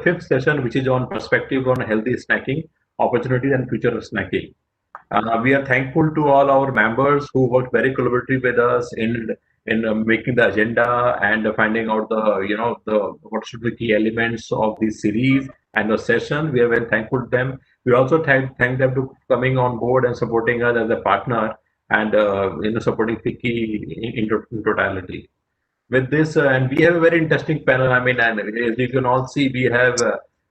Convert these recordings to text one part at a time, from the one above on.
fifth session, which is on perspective on healthy snacking, opportunities and future of snacking. We are thankful to all our members who worked very collaboratively with us in making the agenda and finding out the what should be key elements of the series and the session. We are very thankful to them. We also thank them to coming on board and supporting us as a partner and supporting Fiki in totality. With this, and we have a very interesting panel. I mean, and as you can all see, we have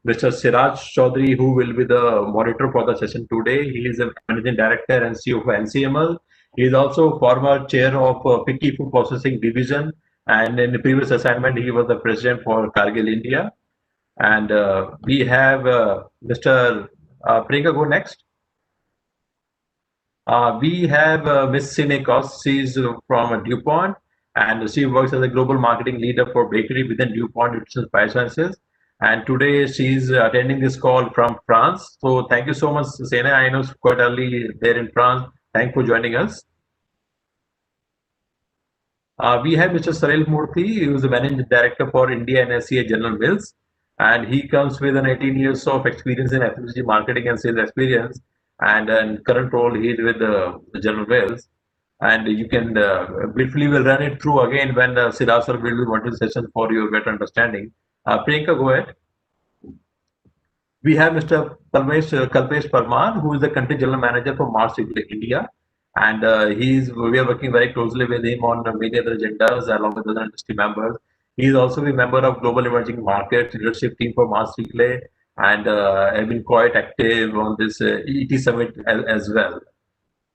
Mr. Siraj Chaudhary, who will be the monitor for the session today. He is a managing director and CEO of NCML. He is also former chair of Picky Food Processing Division, and in the previous assignment, he was the president for Cargill India. And we have Mr. Priyanka, go next. We have Ms. Sine Kos. She's from DuPont, and she works as a global marketing leader for bakery within DuPont Nutrition Biosciences. And today she's attending this call from France. So thank you so much, Sine. I know it's quite early there in France. Thanks for joining us. We have Mr. Salil Murthy, who is the managing director for India and SCA General Mills. And he comes with an 18 years of experience in FMCG marketing and sales experience. And in current role, he is with the General Mills. And you can briefly will run it through again when Siraj sir will do one session for your better understanding. Priyanka, go ahead. We have Mr. Kalpesh Parmar, who is the country general manager for Mars India, and we are working very closely with him on many other agendas along with other industry members. He is also a member of Global Emerging Markets leadership team for Mars Replay, and have been quite active on this ET summit as well.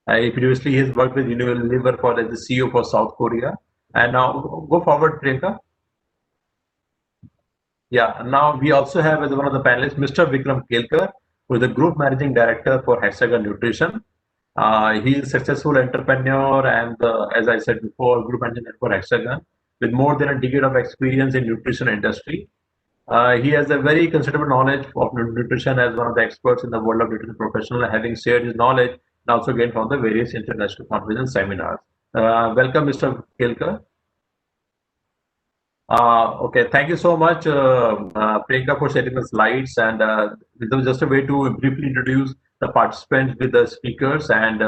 Previously, he has worked with Unilever for as the CEO for South Korea. And now, go forward, Priyanka. Yeah, now we also have as one of the panelists, Mr. Vikram Kelkar, who is the Group Managing Director for Hexagon Nutrition. He is a successful entrepreneur and, as I said before, Group Managing Director for Hexagon, with more than a decade of experience in nutrition industry. He has a very considerable knowledge of nutrition as one of the experts in the world of nutrition professional, having shared his knowledge and also gained from the various international conferences and seminars. Welcome, Mr. Kelkar. Okay, thank you so much, Priyanka, for sharing the slides. And this was just a way to briefly introduce the participants with the speakers. And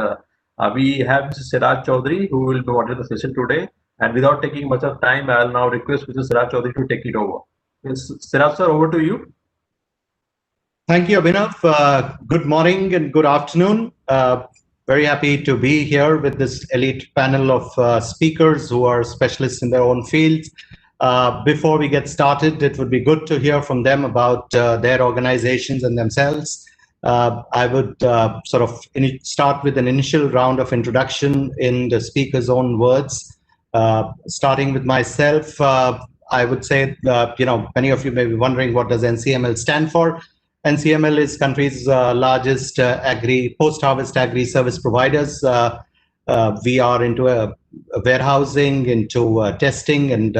we have Mr. Siraj Chaudhary, who will be moderating the session today. And without taking much of time, I'll now request Mr. Siraj Chaudhary to take it over. Yes, Siraj sir, over to you. Thank you, Abhinav. Good morning and good afternoon. Very happy to be here with this elite panel of speakers who are specialists in their own fields. Before we get started, it would be good to hear from them about their organizations and themselves. I would sort of start with an initial round of introduction in the speaker's own words. Starting with myself, I would say, many of you may be wondering, what does NCML stand for? NCML is country's largest post-harvest agri service providers. We are into warehousing, into testing and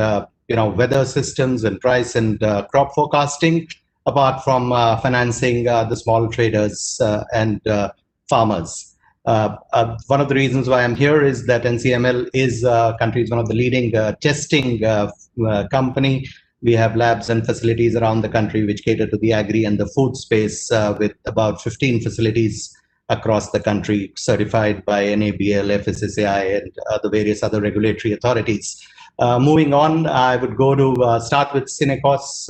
weather systems and price and crop forecasting, apart from financing the small traders and farmers. One of the reasons why I'm here is that NCML is country's one of the leading testing company. We have labs and facilities around the country which cater to the agri and the food space, with about 15 facilities across the country certified by NABL, FSSAI, and the various other regulatory authorities. Moving on, I would go to start with Sine Kos,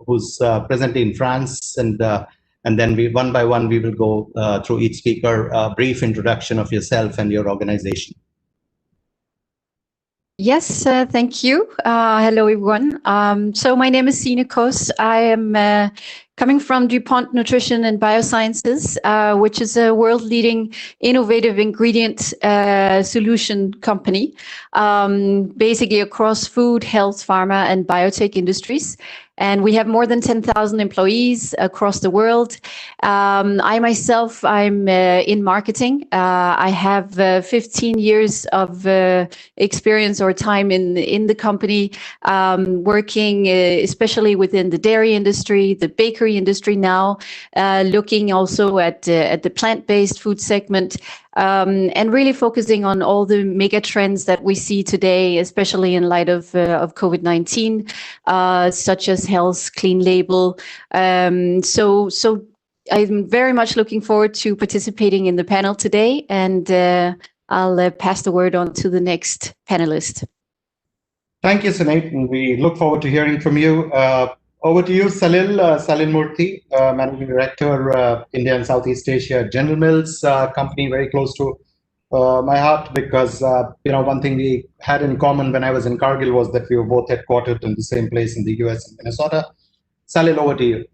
who's presently in France, and then one by one we will go through each speaker, a brief introduction of yourself and your organization. Yes, thank you. Hello, everyone. So my name is Sine Kos. I am coming from DuPont Nutrition and Biosciences, which is a world-leading innovative ingredient solution company, basically across food, health, pharma, and biotech industries. And we have more than 10,000 employees across the world. I myself, I'm in marketing. I have 15 years of experience or time in the company, working especially within the dairy industry, the bakery bakery industry now, looking also at the plant-based food segment, and really focusing on all the mega trends that we see today, especially in light of COVID-19, such as health, clean label. So I'm very much looking forward to participating in the panel today, and I'll pass the word on to the next panelist. Thank you, Sinead, and we look forward to hearing from you. Over to you, Salil Murthy, Managing Director, India and Southeast Asia at General Mills, company very close to my heart, because one thing we had in common when I was in Kargil was that we were both headquartered in the same place in the US and Minnesota. Salil, over to you.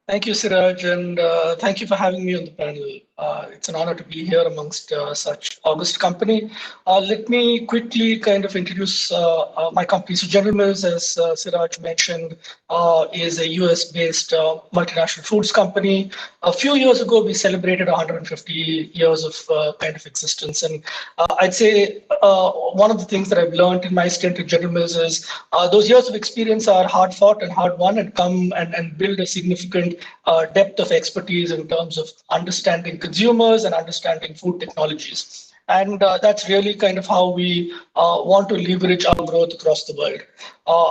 Thank you, Siraj, and thank you for having me on the panel. It's an honor to be here amongst such august company. Let me quickly kind of introduce my company. So General Mills, as Siraj mentioned, is a US-based multinational foods company. A few years ago, we celebrated 150 years of kind of existence. And I'd say one of the things that I've learned in my stint at General Mills is those years of experience are hard fought and hard won, and come and build a significant depth of expertise in terms of understanding consumers and understanding food technologies. And that's really kind of how we want to leverage our growth across the world.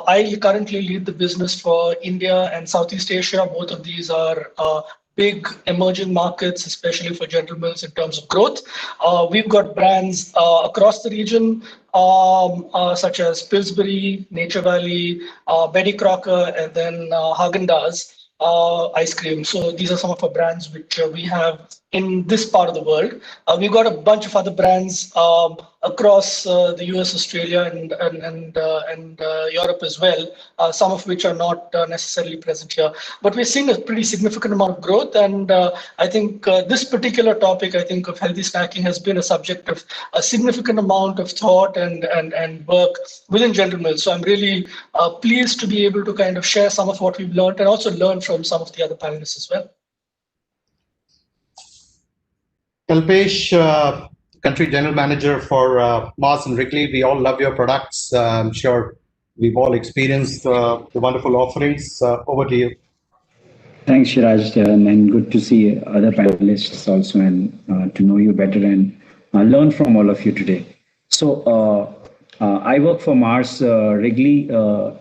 I currently lead the business for India and Southeast Asia. Both of these are big emerging markets, especially for General Mills in terms of growth. We've got brands across the region, such as Pillsbury, Nature Valley, Betty Crocker, and then Haagen-Dazs ice cream. So these are some of our brands which we have in this part of the world. We've got a bunch of other brands across the US, Australia, and Europe as well, some of which are not necessarily present here. But we're seeing a pretty significant amount of growth, and I think this particular topic, I think, of healthy snacking has been a subject of a significant amount of thought and work within General Mills. So I'm really pleased to be able to kind of share some of what we've learned and also learn from some of the other panelists as well. Kalpesh, Country General Manager for Mars and Wrigley. We all love your products. I'm sure we've all experienced the wonderful offerings. Over to you. Thanks, Shiraj, and good to see other panelists also, and to know you better and learn from all of you today. So I work for Mars Wrigley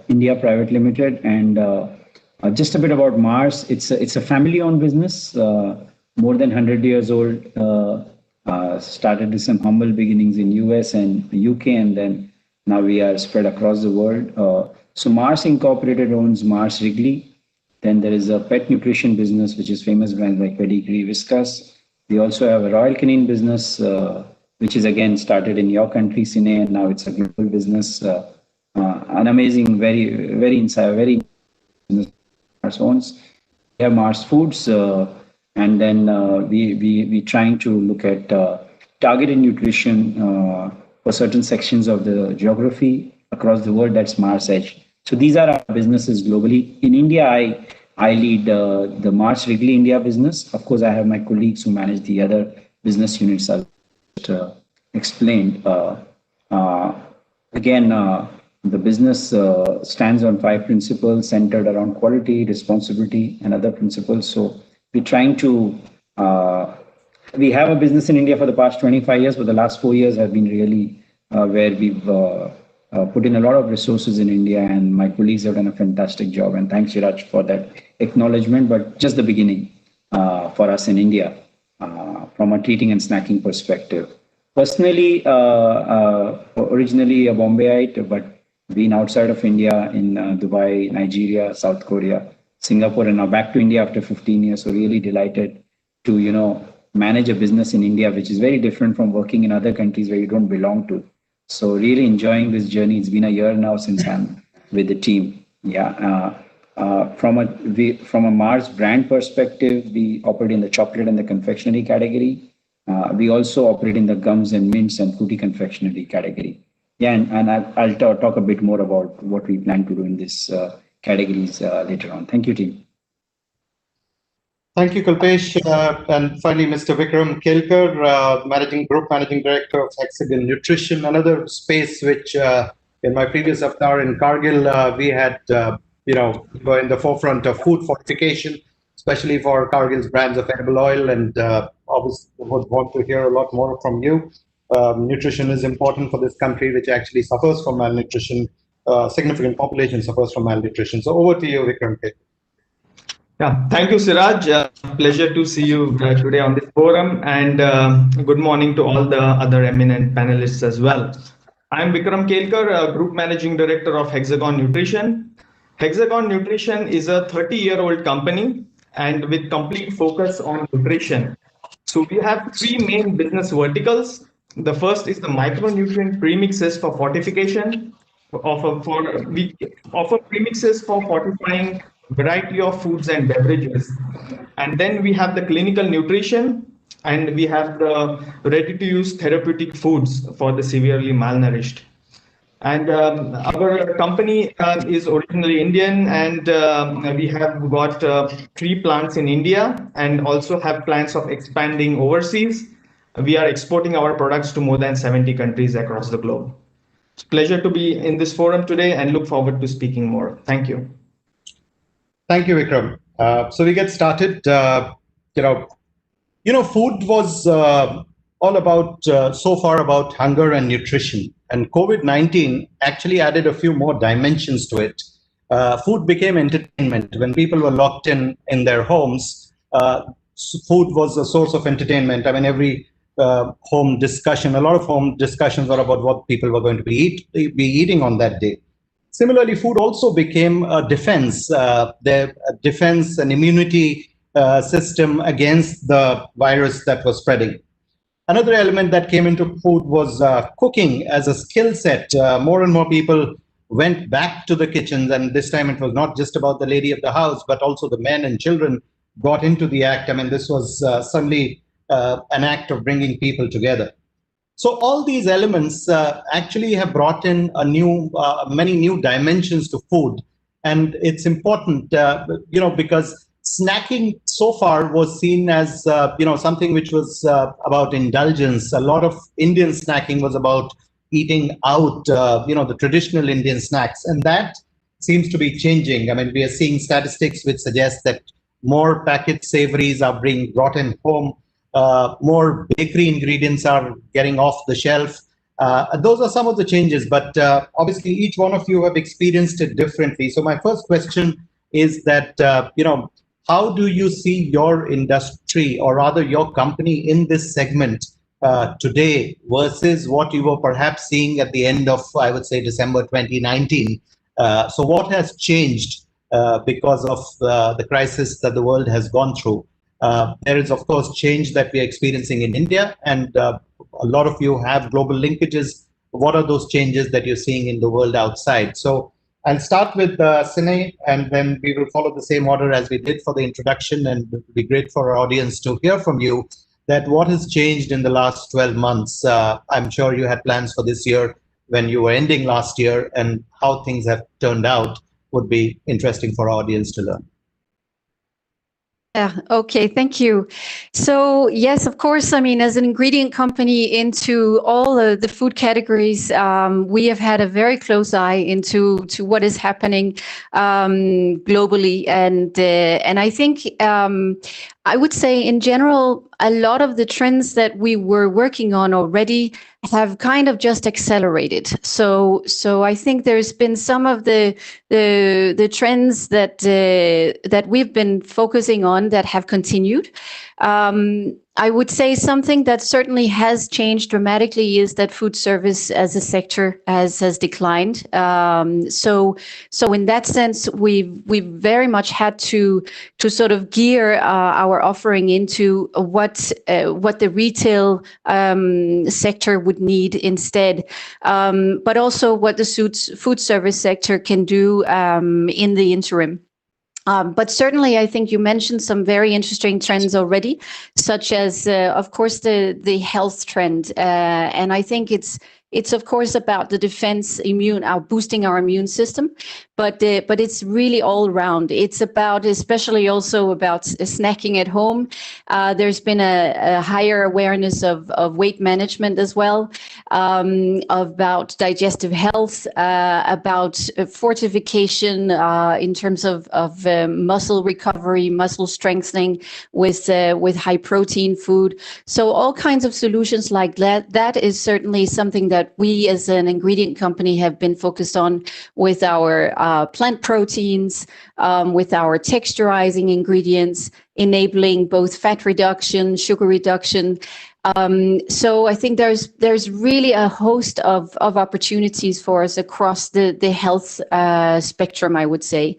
India Private Limited, and just a bit about Mars. It's a family-owned business. More than 100 years old, started with some humble beginnings in US and UK, and then now we are spread across the world. So Mars Incorporated owns Mars Wrigley. Then there is a pet nutrition business, which is famous brands like Pedigree, Whiskas. We also have a Royal Canin business, which is again started in your country, Cine, and now it's a global business. An amazing, very inside, very business Mars owns. We have Mars Foods. And then we trying to look at targeted nutrition for certain sections of the geography across the world. That's Mars Edge. So these are our businesses globally. In India, I lead the Mars Wrigley India business. Of course, I have my colleagues who manage the other business units I've explained. Again, the business stands on 5 principles centered around quality, responsibility, and other principles. So we're trying to, we have a business in India for the past 25 years, but the last 4 years have been really where we've put in a lot of resources in India, and my colleagues have done a fantastic job. And thanks, Shiraj, for that acknowledgement, but just the beginning for us in India from a treating and snacking perspective. Personally, originally a Bombayite, but been outside of India in Dubai, Nigeria, South Korea, Singapore, and now back to India after 15 years. So really delighted to, manage a business in India, which is very different from working in other countries where you don't belong to. So really enjoying this journey. It's been a year now since I'm with the team. Yeah. From a Mars brand perspective, we operate in the chocolate and the confectionery category. We also operate in the gums and mints and fruity confectionery category. Yeah, and I'll talk a bit more about what we plan to do in these categories later on. Thank you, team. Thank you, Kalpesh. And finally, Mr. Vikram Kelkar, Group Managing Director of Hexagon Nutrition, another space which in my previous avatar in Kargil, we had were in the forefront of food fortification, especially for Cargill's brands of edible oil, and obviously would want to hear a lot more from you. Nutrition is important for this country, which actually suffers from malnutrition. Significant population suffers from malnutrition. So over to you, Vikram. Yeah, thank you, Siraj. Pleasure to see you today on this forum, and good morning to all the other eminent panelists as well. I'm Vikram Kelkar, Group Managing Director of Hexagon Nutrition. Hexagon Nutrition is a 30-year-old company and with complete focus on nutrition. So we have three main business verticals. The first is the micronutrient premixes for fortification. We offer premixes for fortifying variety of foods and beverages. And then we have the clinical nutrition, and we have the ready-to-use therapeutic foods for the severely malnourished. And our company is originally Indian, and we have got 3 plants in India and also have plans of expanding overseas. We are exporting our products to more than 70 countries across the globe. It's a pleasure to be in this forum today and look forward to speaking more. Thank you. Thank you, Vikram. So we get started. Food was all about so far about hunger and nutrition, and COVID-19 actually added a few more dimensions to it. Food became entertainment. When people were locked in their homes, food was a source of entertainment. I mean, every home discussion, a lot of home discussions were about what people were going to be eating on that day. Similarly, food also became a defense, the defense and immunity system against the virus that was spreading. Another element that came into food was cooking as a skill set. More and more people went back to the kitchens, and this time it was not just about the lady of the house, but also the men and children got into the act. I mean, this was suddenly an act of bringing people together. So all these elements actually have brought in many new dimensions to food, and it's important, because snacking so far was seen as something which was about indulgence. A lot of Indian snacking was about eating out, the traditional Indian snacks, and that seems to be changing. I mean, we are seeing statistics which suggest that more packet savories are being brought in home. More bakery ingredients are getting off the shelf. Those are some of the changes, but obviously each one of you have experienced it differently. So my first question is that, how do you see your industry, or rather your company, in this segment today versus what you were perhaps seeing at the end of, I would say, December 2019? So what has changed because of the crisis that the world has gone through? There is, of course, change that we are experiencing in India, and a lot of you have global linkages. What are those changes that you're seeing in the world outside? So I'll start with Sine, and then we will follow the same order as we did for the introduction, and it would be great for our audience to hear from you that what has changed in the last 12 months. I'm sure you had plans for this year when you were ending last year, and how things have turned out would be interesting for our audience to learn. Yeah, okay, thank you. So yes, of course, I mean, as an ingredient company into all the food categories, we have had a very close eye into what is happening globally. And I think I would say in general, a lot of the trends that we were working on already have kind of just accelerated. So I think there's been some of the trends that we've been focusing on that have continued. I would say something that certainly has changed dramatically is that food service as a sector has declined. So in that sense, we've very much had to sort of gear our offering into what the retail sector would need instead, but also what the food service sector can do in the interim. But certainly, I think you mentioned some very interesting trends already, such as, of course, the health trend. And I think it's It's of course about the defense boosting our immune system, but it's really all around. It's about, especially also about snacking at home. There's been a higher awareness of weight management as well, about digestive health, about fortification in terms of muscle recovery, muscle strengthening with high protein food. So all kinds of solutions like that. That is certainly something that we as an ingredient company have been focused on with our plant proteins, with our texturizing ingredients, enabling both fat reduction, sugar reduction. So I think there's really a host of opportunities for us across the health spectrum, I would say.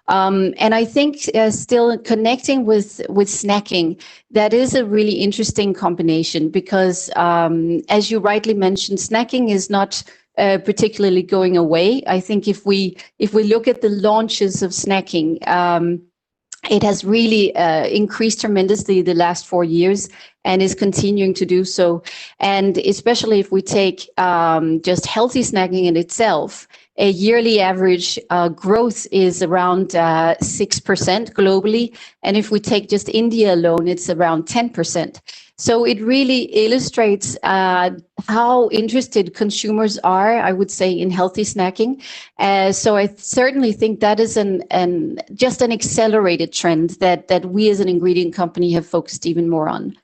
And I think still connecting with snacking, that is a really interesting combination because, as you rightly mentioned, snacking is not particularly going away. I think if we look at the launches of snacking, it has really increased tremendously the last 4 years and is continuing to do so. And especially if we take just healthy snacking in itself, a yearly average growth is around 6% globally. And if we take just India alone, it's around 10%. So it really illustrates how interested consumers are, I would say, in healthy snacking. So I certainly think that is just an accelerated trend that we as an ingredient company have focused even more on.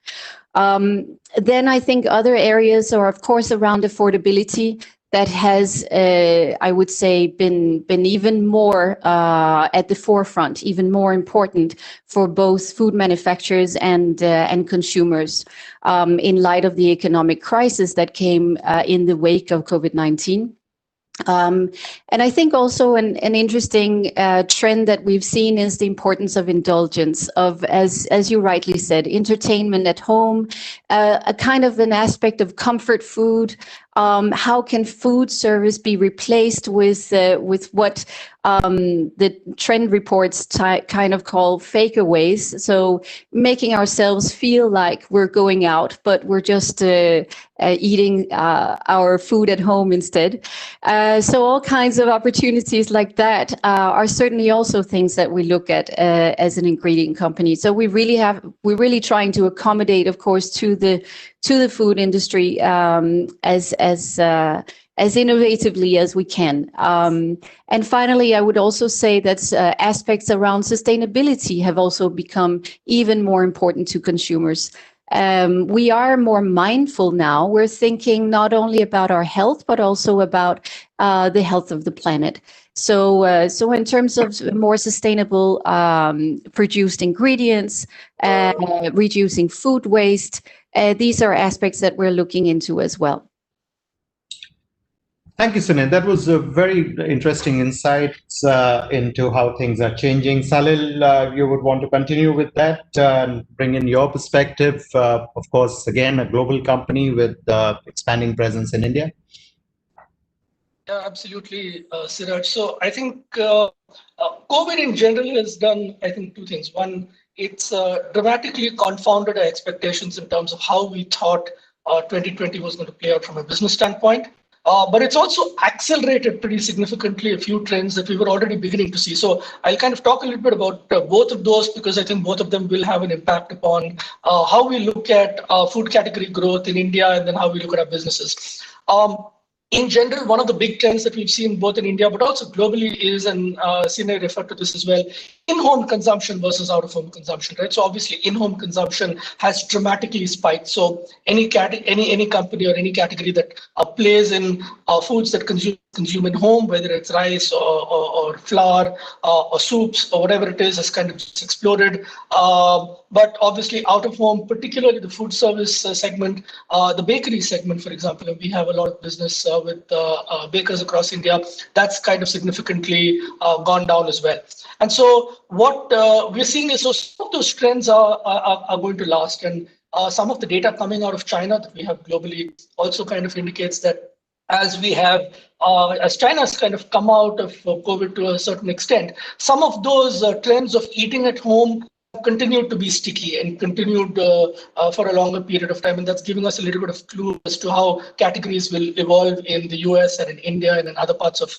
Then I think other areas are, of course, around affordability. That has, I would say, been even more at the forefront, even more important for both food manufacturers and consumers in light of the economic crisis that came in the wake of COVID-19. And I think also an interesting trend that we've seen is the importance of indulgence, of, as you rightly said, entertainment at home, a kind of an aspect of comfort food. How can food service be replaced with what the trend reports kind of call fakeaways? So making ourselves feel like we're going out, but we're just eating our food at home instead. So all kinds of opportunities like that are certainly also things that we look at as an ingredient company. So we're really trying to accommodate, of course, to the food industry as innovatively as we can. And finally, I would also say that aspects around sustainability have also become even more important to consumers. We are more mindful now. We're thinking not only about our health, but also about the health of the planet. So in terms of more sustainable produced ingredients, reducing food waste, these are aspects that we're looking into as well. Thank you, Sunil. That was a very interesting insights into how things are changing. Salil, you would want to continue with that and bring in your perspective. Of course, again, a global company with expanding presence in India. Yeah, absolutely, Siraj. So I think COVID in general has done, I think, two things. One, it's dramatically confounded our expectations in terms of how we thought 2020 was going to play out from a business standpoint. But it's also accelerated pretty significantly a few trends that we were already beginning to see. So I'll kind of talk a little bit about both of those because I think both of them will have an impact upon how we look at food category growth in India and then how we look at our businesses. In general, one of the big trends that we've seen both in India but also globally is, and Sine referred to this as well, in-home consumption versus out-of-home consumption, right? So obviously, in-home consumption has dramatically spiked. So any company or any category that plays in foods that consume in home, whether it's rice or flour or soups or whatever it is, has kind of just exploded. But obviously, out-of-home, particularly the food service segment, the bakery segment, for example, and we have a lot of business with bakers across India, that's kind of significantly gone down as well. And so what we're seeing is some of those trends are going to last. And some of the data coming out of China that we have globally also kind of indicates that as China has kind of come out of COVID to a certain extent, some of those trends of eating at home continued to be sticky and continued for a longer period of time. And that's giving us a little bit of clue as to how categories will evolve in the US and in India and in other parts of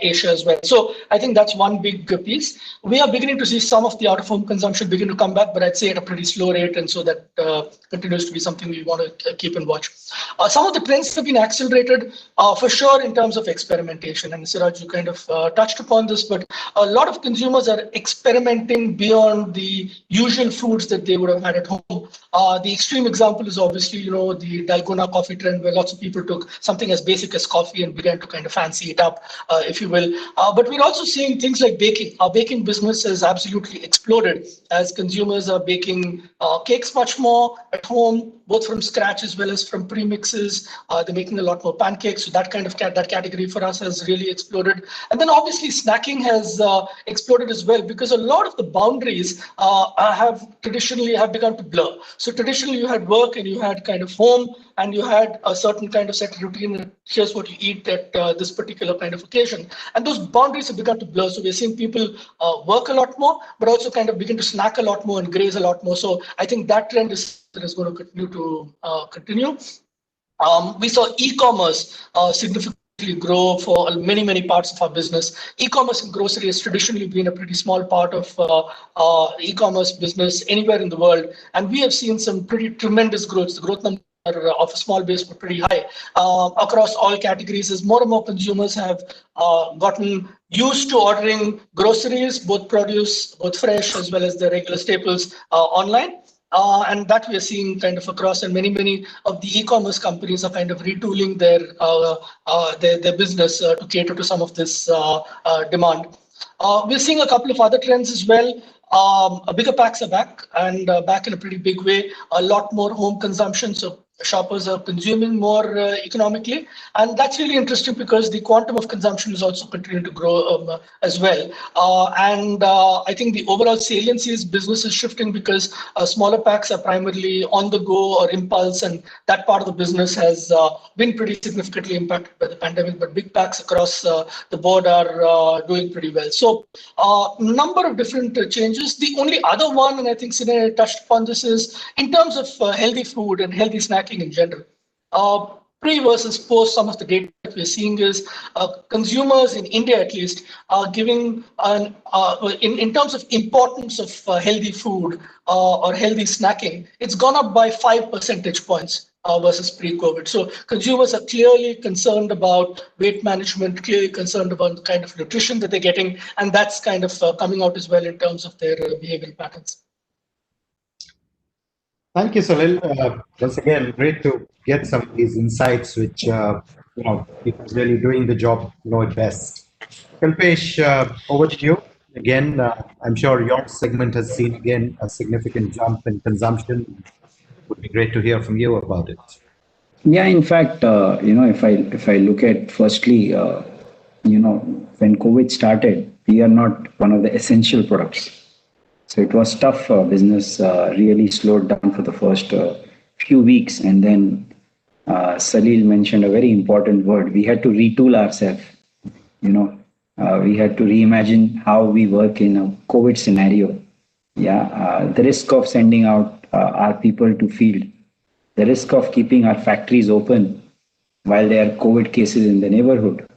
Asia as well. So I think that's one big piece. We are beginning to see some of the out-of-home consumption begin to come back, but I'd say at a pretty slow rate. And so that continues to be something we want to keep and watch. Some of the trends have been accelerated for sure in terms of experimentation. And Siraj, you kind of touched upon this, but a lot of consumers are experimenting beyond the usual foods that they would have had at home. The extreme example is obviously, the Dalgona coffee trend, where lots of people took something as basic as coffee and began to kind of fancy it up, if you will. But we're also seeing things like baking. Our baking business has absolutely exploded as consumers are baking cakes much more at home, both from scratch as well as from premixes. They're making a lot more pancakes. So that kind of that category for us has really exploded. And then obviously snacking has exploded as well, because a lot of the boundaries have traditionally begun to blur. So traditionally you had work and you had kind of home and you had a certain kind of set routine. Here's what you eat at this particular kind of occasion. And those boundaries have begun to blur. So we're seeing people work a lot more, but also kind of begin to snack a lot more and graze a lot more. So I think that trend is going to continue. We saw e-commerce significantly grow for many parts of our business. E-commerce in grocery has traditionally been a pretty small part of e-commerce business anywhere in the world, and we have seen some pretty tremendous growth. The growth number of a small base were pretty high across all categories, as more and more consumers have gotten used to ordering groceries, both produce, both fresh, as well as the regular staples online. And that we are seeing kind of across, and many of the e-commerce companies are kind of retooling their business to cater to some of this demand. We're seeing a couple of other trends as well. Bigger packs are back, and back in a pretty big way. A lot more home consumption, so shoppers are consuming more economically, and that's really interesting because the quantum of consumption is also continuing to grow as well. And I think the overall saliency is business is shifting because smaller packs are primarily on the go or impulse, and that part of the business has been pretty significantly impacted by the pandemic. But big packs across the board are doing pretty well. So number of different changes. The only other one, and I think Sine touched upon this, is in terms of healthy food and healthy snacking in general. Pre versus post, some of the data that we're seeing is consumers in India at least are giving in terms of importance of healthy food or healthy snacking, it's gone up by 5 percentage points versus pre-COVID. So consumers are clearly concerned about weight management, clearly concerned about the kind of nutrition that they're getting, and that's kind of coming out as well in terms of their behavioral patterns. Thank you, Salil. Once again, great to get some of these insights, which people really doing the job know it best. Kalpesh, over to you again. I'm sure your segment has seen again a significant jump in consumption. It would be great to hear from you about it. Yeah, in fact, if I look at firstly, when COVID started, we are not one of the essential products. So it was tough. Business really slowed down for the first few weeks. And then Salil mentioned a very important word. We had to retool ourselves. We had to reimagine how we work in a COVID scenario. The risk of sending out our people to field, the risk of keeping our factories open while there are COVID cases in the neighborhood.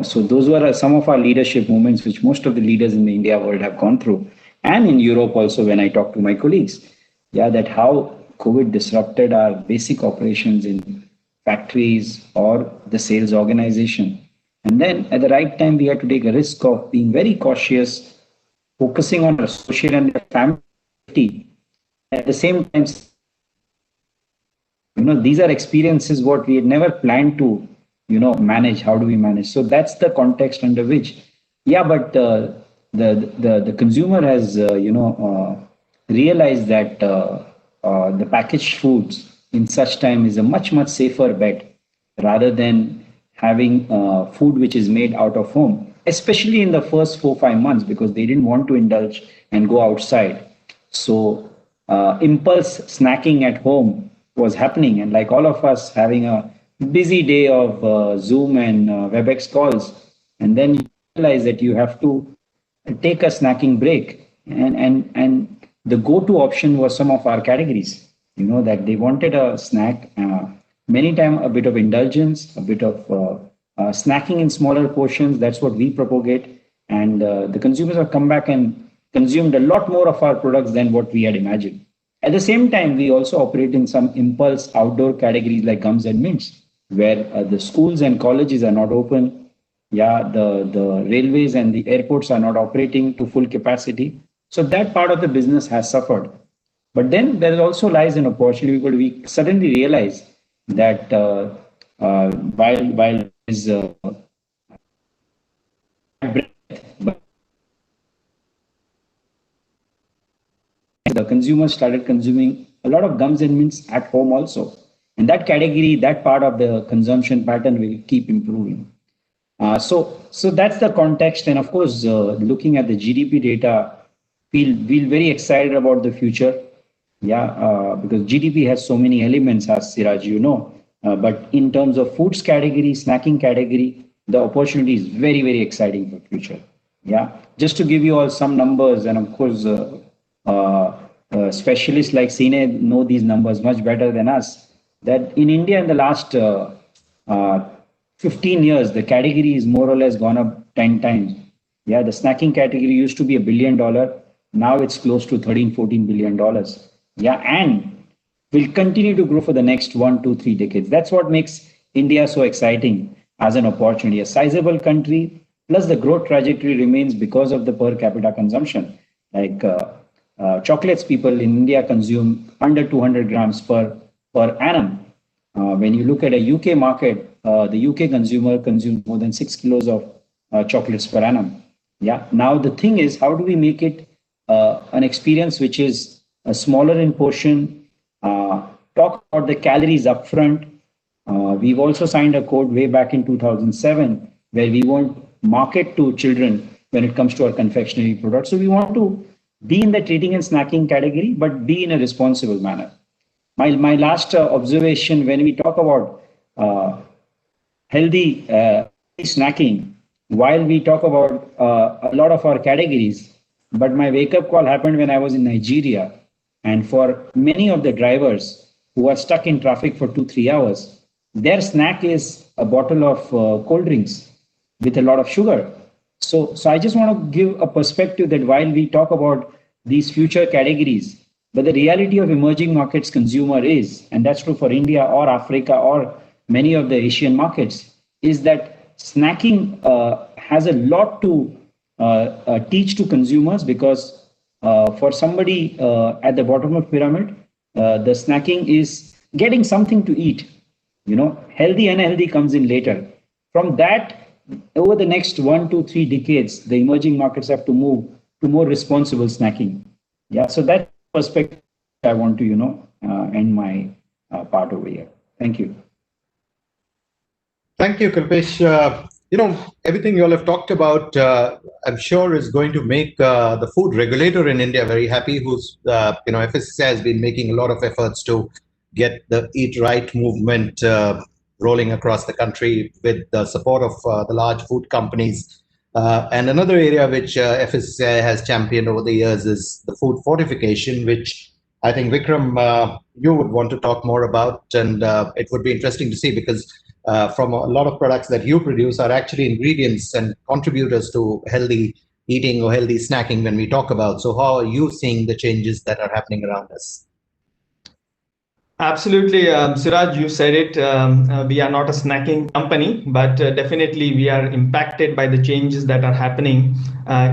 So those were some of our leadership moments, which most of the leaders in the India world have gone through. And in Europe also, when I talk to my colleagues, that how COVID disrupted our basic operations in factories or the sales organization. And then at the right time, we had to take a risk of being very cautious, focusing on our social and family safety. At the same time, these are experiences what we had never planned to, manage. How do we manage? So that's the context under which, but the consumer has, realized that the packaged foods in such time is a much safer bet rather than having food which is made out of home, especially in the first 4-5 months, because they didn't want to indulge and go outside. So impulse snacking at home was happening, and like all of us having a busy day of Zoom and WebEx calls, and then you realize that you have to take a snacking break, and the go-to option was some of our categories. That they wanted a snack, many times a bit of indulgence, a bit of snacking in smaller portions. That's what we propagate. And the consumers have come back and consumed a lot more of our products than what we had imagined. At the same time, we also operate in some impulse outdoor categories like gums and mints, where the schools and colleges are not open. Yeah, the railways and the airports are not operating to full capacity. So that part of the business has suffered. But then there also lies an opportunity because we suddenly realize that while is the consumers started consuming a lot of gums and mints at home also. And that category, that part of the consumption pattern will keep improving. So that's the context. And of course, looking at the GDP data, feel very excited about the future. Yeah, because GDP has so many elements, as Siraj, but in terms of foods category, snacking category, the opportunity is very, very exciting for future. Yeah, just to give you all some numbers, and of course, specialists like Sine know these numbers much better than us, that in India in the last 15 years, the category is more or less gone up 10 times. Yeah, the snacking category used to be $1 billion. Now it's close to $13-14 billion. Yeah, and will continue to grow for the next 1, 2, 3 decades. That's what makes India so exciting as an opportunity. A sizable country, plus the growth trajectory remains because of the per capita consumption. Like chocolates, people in India consume under 200 grams per annum. When you look at a UK market, the UK consumer consumes more than 6 kilos of chocolates per annum. Yeah. Now the thing is, how do we make it an experience which is smaller in portion? Talk about the calories upfront. We've also signed a code way back in 2007 where we won't market to children when it comes to our confectionery products. So we want to be in the treating and snacking category, but be in a responsible manner. My last observation, when we talk about healthy snacking, while we talk about a lot of our categories, but my wake-up call happened when I was in Nigeria. And for many of the drivers who are stuck in traffic for 2-3 hours, their snack is a bottle of cold drinks with a lot of sugar. So I just want to give a perspective that while we talk about these future categories, but the reality of emerging markets consumer is, and that's true for India or Africa or many of the Asian markets, is that snacking has a lot to teach to consumers because for somebody at the bottom of pyramid, the snacking is getting something to eat. Healthy and unhealthy comes in later. From that, over the next 1, 2, 3 decades, the emerging markets have to move to more responsible snacking. Yeah, so that perspective I want to, end my part over here. Thank you. Thank you, Kalpesh. Everything you all have talked about, I'm sure is going to make the food regulator in India very happy, who's, FSSAI has been making a lot of efforts to get the Eat Right movement rolling across the country with the support of the large food companies. And another area which FSSAI has championed over the years is the food fortification, which I think, Vikram, you would want to talk more about. And it would be interesting to see because from a lot of products that you produce are actually ingredients and contributors to healthy eating or healthy snacking when we talk about. So how are you seeing the changes that are happening around us? Absolutely, Siraj, you said it. We are not a snacking company, but definitely we are impacted by the changes that are happening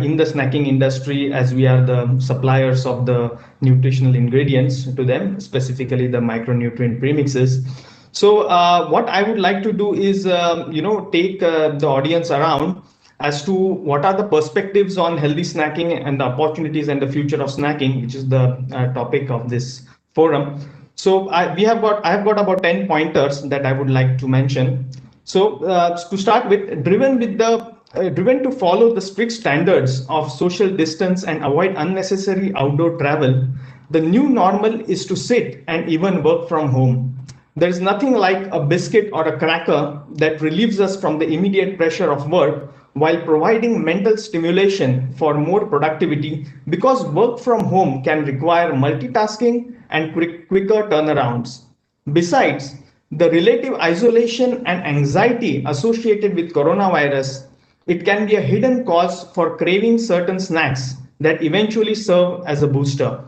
in the snacking industry as we are the suppliers of the nutritional ingredients to them, specifically the micronutrient premixes. So what I would like to do is, take the audience around as to what are the perspectives on healthy snacking and the opportunities and the future of snacking, which is the topic of this forum. So I have got about 10 pointers that I would like to mention. So to start with, driven to follow the strict standards of social distance and avoid unnecessary outdoor travel, the new normal is to sit and even work from home. There is nothing like a biscuit or a cracker that relieves us from the immediate pressure of work while providing mental stimulation for more productivity because work from home can require multitasking and quicker turnarounds. Besides, the relative isolation and anxiety associated with coronavirus, it can be a hidden cause for craving certain snacks that eventually serve as a booster.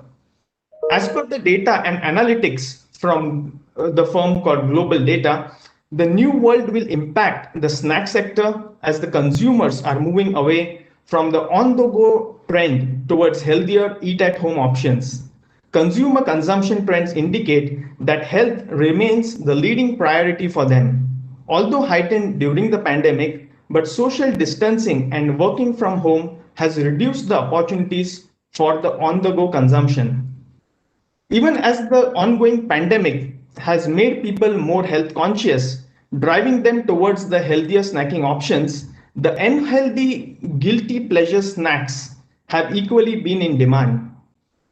As per the data and analytics from the firm called Global Data, the new world will impact the snack sector as the consumers are moving away from the on-the-go trend towards healthier eat-at-home options. Consumer consumption trends indicate that health remains the leading priority for them. Although heightened during the pandemic, but social distancing and working from home has reduced the opportunities for the on-the-go consumption. Even as the ongoing pandemic has made people more health conscious, driving them towards the healthier snacking options, the unhealthy guilty pleasure snacks have equally been in demand.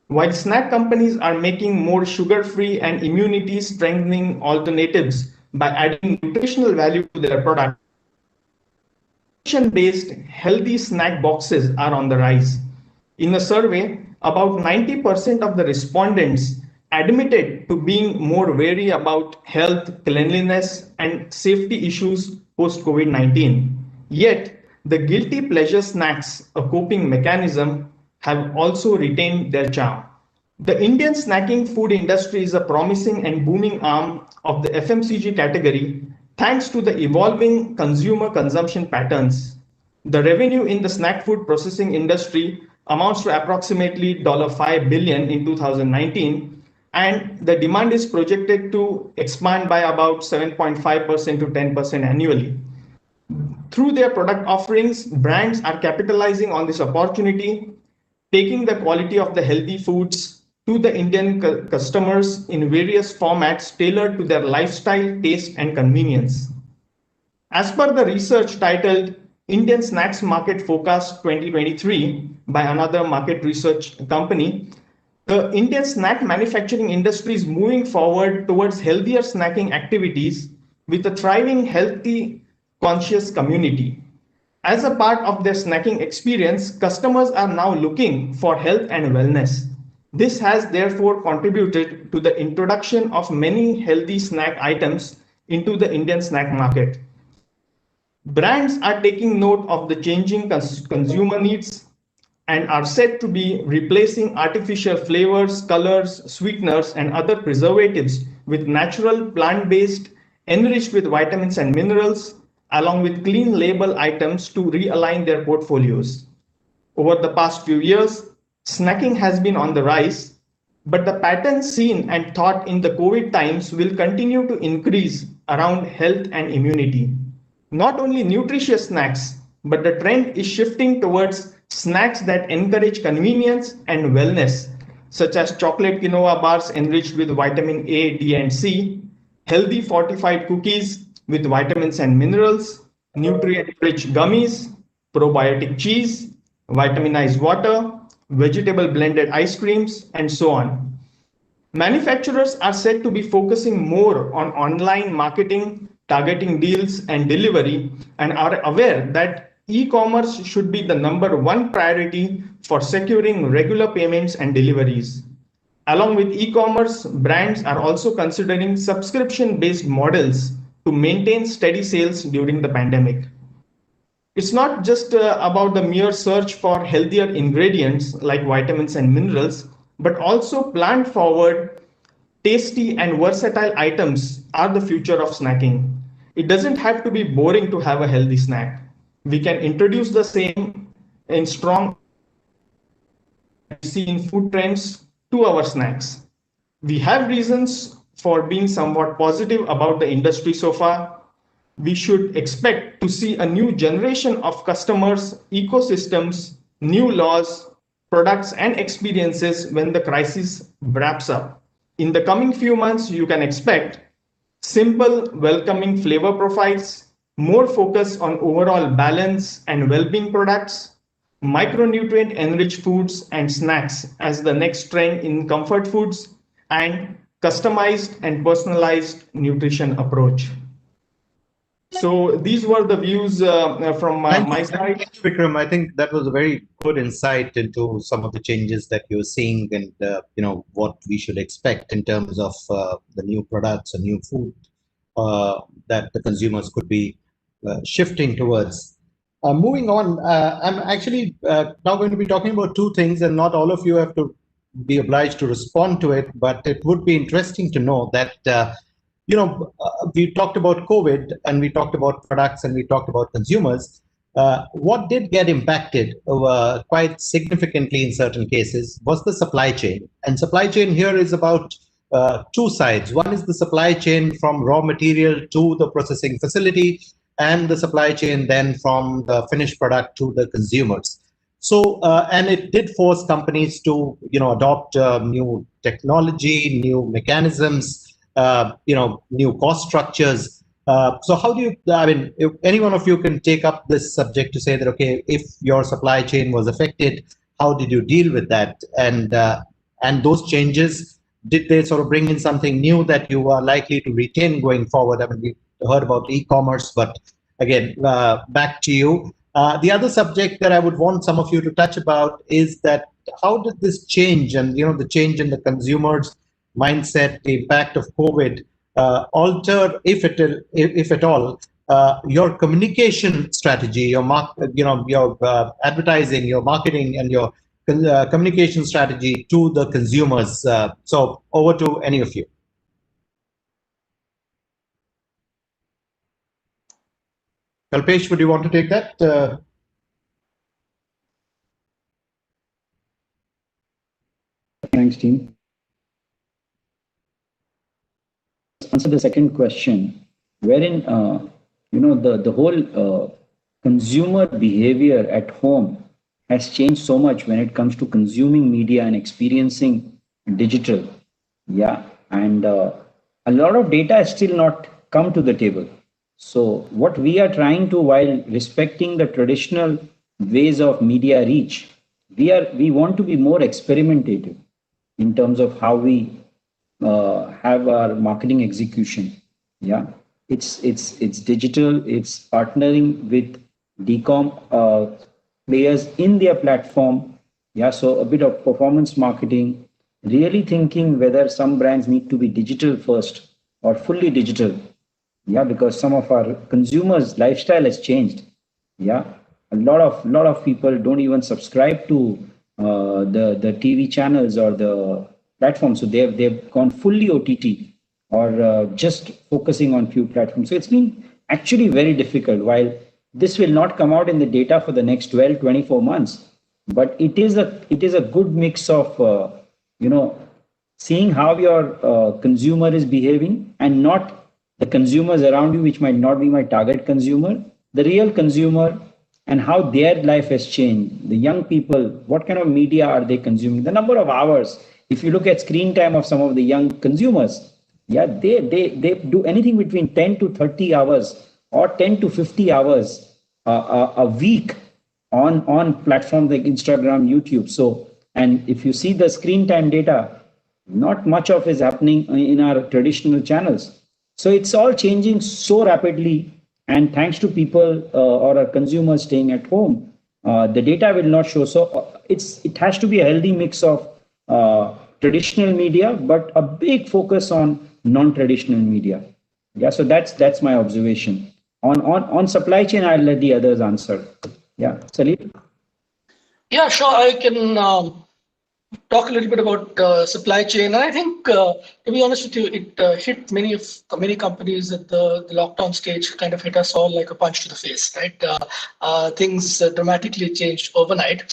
While snack companies are making more sugar-free and immunity-strengthening alternatives by adding nutritional value to their product, nutrition-based healthy snack boxes are on the rise. In a survey, about 90% of the respondents admitted to being more wary about health, cleanliness, and safety issues post-COVID-19. Yet, the guilty pleasure snacks, a coping mechanism, have also retained their charm. The Indian snacking food industry is a promising and booming arm of the FMCG category thanks to the evolving consumer consumption patterns. The revenue in the snack food processing industry amounts to approximately $5 billion in 2019, and the demand is projected to expand by about 7.5% to 10% annually. Through their product offerings, brands are capitalizing on this opportunity, taking the quality of the healthy foods to the Indian customers in various formats tailored to their lifestyle, taste, and convenience. As per the research titled Indian Snacks Market Forecast 2023 by another market research company, the Indian snack manufacturing industry is moving forward towards healthier snacking activities with a thriving, healthy, conscious community. As a part of their snacking experience, customers are now looking for health and wellness. This has therefore contributed to the introduction of many healthy snack items into the Indian snack market. Brands are taking note of the changing consumer needs and are said to be replacing artificial flavors, colors, sweeteners, and other preservatives with natural, plant-based, enriched with vitamins and minerals, along with clean label items to realign their portfolios. Over the past few years, snacking has been on the rise, but the patterns seen and taught in the COVID times will continue to increase around health and immunity. Not only nutritious snacks, but the trend is shifting towards snacks that encourage convenience and wellness, such as chocolate quinoa bars enriched with vitamin A, D, and C, healthy fortified cookies with vitamins and minerals, nutrient-rich gummies, probiotic cheese, vitaminized water, vegetable blended ice creams, and so on. Manufacturers are said to be focusing more on online marketing, targeting deals, and delivery, and are aware that e-commerce should be the #1 priority for securing regular payments and deliveries. Along with e-commerce, brands are also considering subscription-based models to maintain steady sales during the pandemic. It's not just about the mere search for healthier ingredients like vitamins and minerals, but also plant-forward, tasty, and versatile items are the future of snacking. It doesn't have to be boring to have a healthy snack. We can introduce the same in strong see in food trends to our snacks. We have reasons for being somewhat positive about the industry so far. We should expect to see a new generation of customers, ecosystems, new laws, products, and experiences when the crisis wraps up. In the coming few months, you can expect simple, welcoming flavor profiles, more focus on overall balance and well-being products, micronutrient-enriched foods and snacks as the next trend in comfort foods, and customized and personalized nutrition approach. So these were the views from my side. Thank you, Vikram. I think that was a very good insight into some of the changes that you're seeing, and what we should expect in terms of the new products and new food that the consumers could be shifting towards. Moving on, I'm actually now going to be talking about two things, and not all of you have to be obliged to respond to it, but it would be interesting to know that we talked about COVID, and we talked about products, and we talked about consumers. What did get impacted quite significantly in certain cases was the supply chain. And supply chain here is about two sides. One is the supply chain from raw material to the processing facility, and the supply chain then from the finished product to the consumers. So, and it did force companies to, adopt new technology, new mechanisms, new cost structures. So how do you, if any one of you can take up this subject to say that, okay, if your supply chain was affected, how did you deal with that? And those changes, did they sort of bring in something new that you are likely to retain going forward? I mean, we heard about e-commerce, but again, back to you. The other subject that I would want some of you to touch about is that how did this change, and the change in the consumer's mindset, the impact of COVID, alter, if at all, your communication strategy, your advertising, your marketing, and your communication strategy to the consumers? So over to any of you. Kalpesh, would you want to take that? Thanks, team. Answer the second question, wherein the whole consumer behavior at home has changed so much when it comes to consuming media and experiencing digital. Yeah, and a lot of data has still not come to the table. So what we are trying to, while respecting the traditional ways of media reach, we want to be more experimentative in terms of how we have our marketing execution. Yeah, it's digital. It's partnering with DCOM players in their platform. Yeah, so a bit of performance marketing, really thinking whether some brands need to be digital first or fully digital. Yeah, because some of our consumers' lifestyle has changed. Yeah, a lot of people don't even subscribe to the TV channels or the platforms, so they've gone fully OTT or just focusing on few platforms. So it's been actually very difficult. While this will not come out in the data for the next 12-24 months, but it is a good mix of seeing how your consumer is behaving, and not the consumers around you, which might not be my target consumer, the real consumer, and how their life has changed. The young people, what kind of media are they consuming? The number of hours. If you look at screen time of some of the young consumers, yeah, they do anything between 10 to 30 hours or 10 to 50 hours a week on platforms like Instagram, YouTube. So, and if you see the screen time data, not much of is happening in our traditional channels. So it's all changing so rapidly, and thanks to people or our consumers staying at home, the data will not show. So it has to be a healthy mix of traditional media, but a big focus on non-traditional media. Yeah, so that's my observation. On supply chain, I'll let the others answer. Yeah, Salil? Yeah, sure. I can talk a little bit about supply chain. And I think, to be honest with you, it hit many companies at the lockdown stage, kind of hit us all like a punch to the face, right? Things dramatically changed overnight.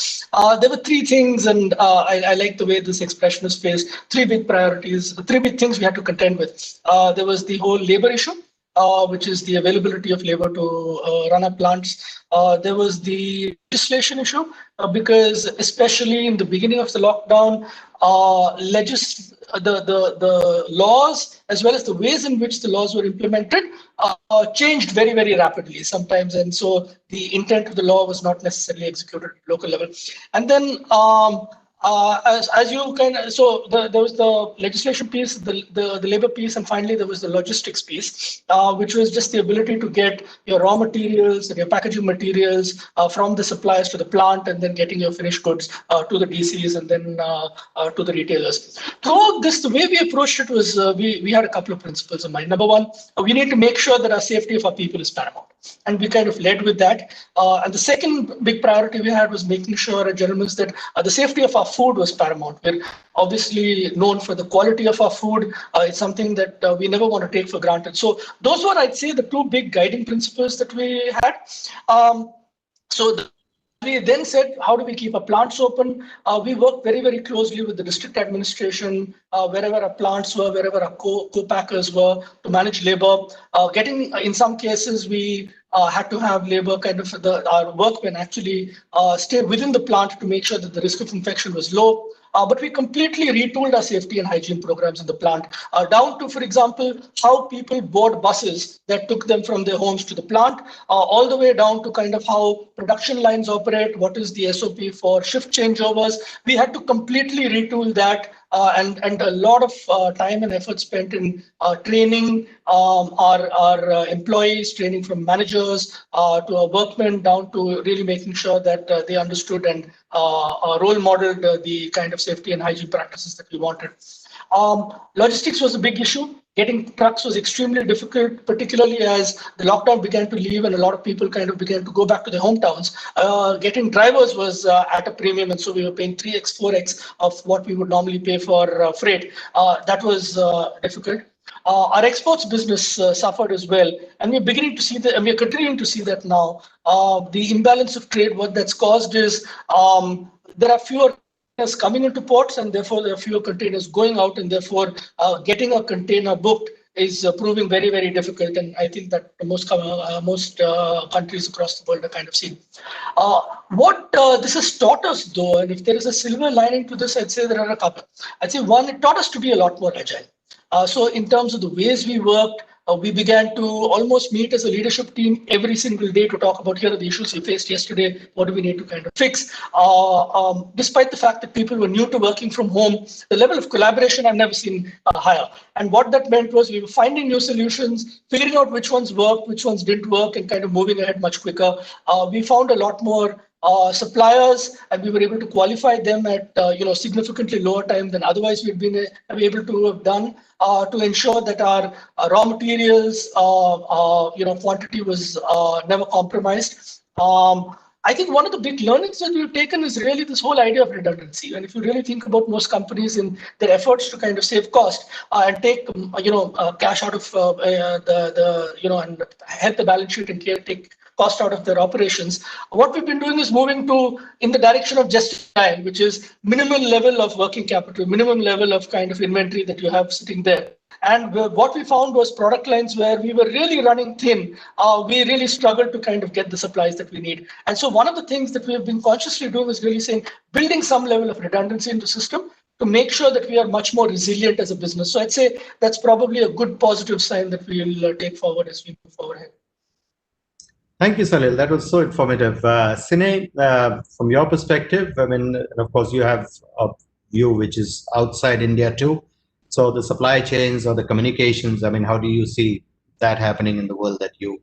There were three things, and I like the way this expression is phrased, three big priorities, three big things we had to contend with. There was the whole labor issue, which is the availability of labor to run our plants. There was the legislation issue, because especially in the beginning of the lockdown, the laws, as well as the ways in which the laws were implemented, changed very, very rapidly sometimes. And so the intent of the law was not necessarily executed at local level. And then As you can, so there was the legislation piece, the labor piece, and finally there was the logistics piece, which was just the ability to get your raw materials and your packaging materials from the suppliers to the plant, and then getting your finished goods to the DCs and then to the retailers. Throughout this, the way we approached it was we had a couple of principles in mind. Number one, we need to make sure that our safety of our people is paramount. And we kind of led with that. And the second big priority we had was making sure at General Mills that the safety of our food was paramount. We're obviously known for the quality of our food. It's something that we never want to take for granted. So those were, I'd say, the two big guiding principles that we had. We then said, how do we keep our plants open? We worked very, very closely with the district administration, wherever our plants were, wherever our co-packers were, to manage labor. In some cases, we had to have labor our workmen actually stay within the plant to make sure that the risk of infection was low. But we completely retooled our safety and hygiene programs in the plant, down to, for example, how people board buses that took them from their homes to the plant, all the way down to kind of how production lines operate, what is the SOP for shift changeovers. We had to completely retool that. And a lot of time and effort spent in training our employees, training from managers to our workmen, down to really making sure that they understood and role modeled the kind of safety and hygiene practices that we wanted. Logistics was a big issue. Getting trucks was extremely difficult, particularly as the lockdown began to leave and a lot of people kind of began to go back to their hometowns. Getting drivers was at a premium, and so we were paying 3x, 4x of what we would normally pay for freight. That was difficult. Our exports business suffered as well, and we're beginning to see that, and we're continuing to see that now. The imbalance of trade, what that's caused is there are fewer coming into ports, and therefore there are fewer containers going out, and therefore getting a container booked is proving very, very difficult. And I think that most countries across the world are kind of seeing. What this has taught us, though, and if there is a silver lining to this, I'd say there are a couple. I'd say one, it taught us to be a lot more agile. So in terms of the ways we worked, we began to almost meet as a leadership team every single day to talk about, here are the issues we faced yesterday, what do we need to kind of fix. Despite the fact that people were new to working from home, the level of collaboration I've never seen higher. And what that meant was we were finding new solutions, figuring out which ones worked, which ones didn't work, and kind of moving ahead much quicker. We found a lot more suppliers, and we were able to qualify them at significantly lower time than otherwise we'd been able to have done, to ensure that our raw materials quantity was never compromised. I think one of the big learnings that we've taken is really this whole idea of redundancy. And if you really think about most companies in their efforts to kind of save cost and take cash out of and help the balance sheet and take cost out of their operations, what we've been doing is moving in the direction of just-in-time, which is minimal level of working capital, minimum level of kind of inventory that you have sitting there. And what we found was product lines where we were really running thin. We really struggled to kind of get the supplies that we need. And so one of the things that we have been consciously doing is really saying, building some level of redundancy into the system to make sure that we are much more resilient as a business. So I'd say that's probably a good positive sign that we will take forward as we move forward ahead. Thank you, Salil. That was so informative. Sine, from your perspective, I mean, of course, you have a view which is outside India too. So the supply chains or the communications, I mean, how do you see that happening in the world that you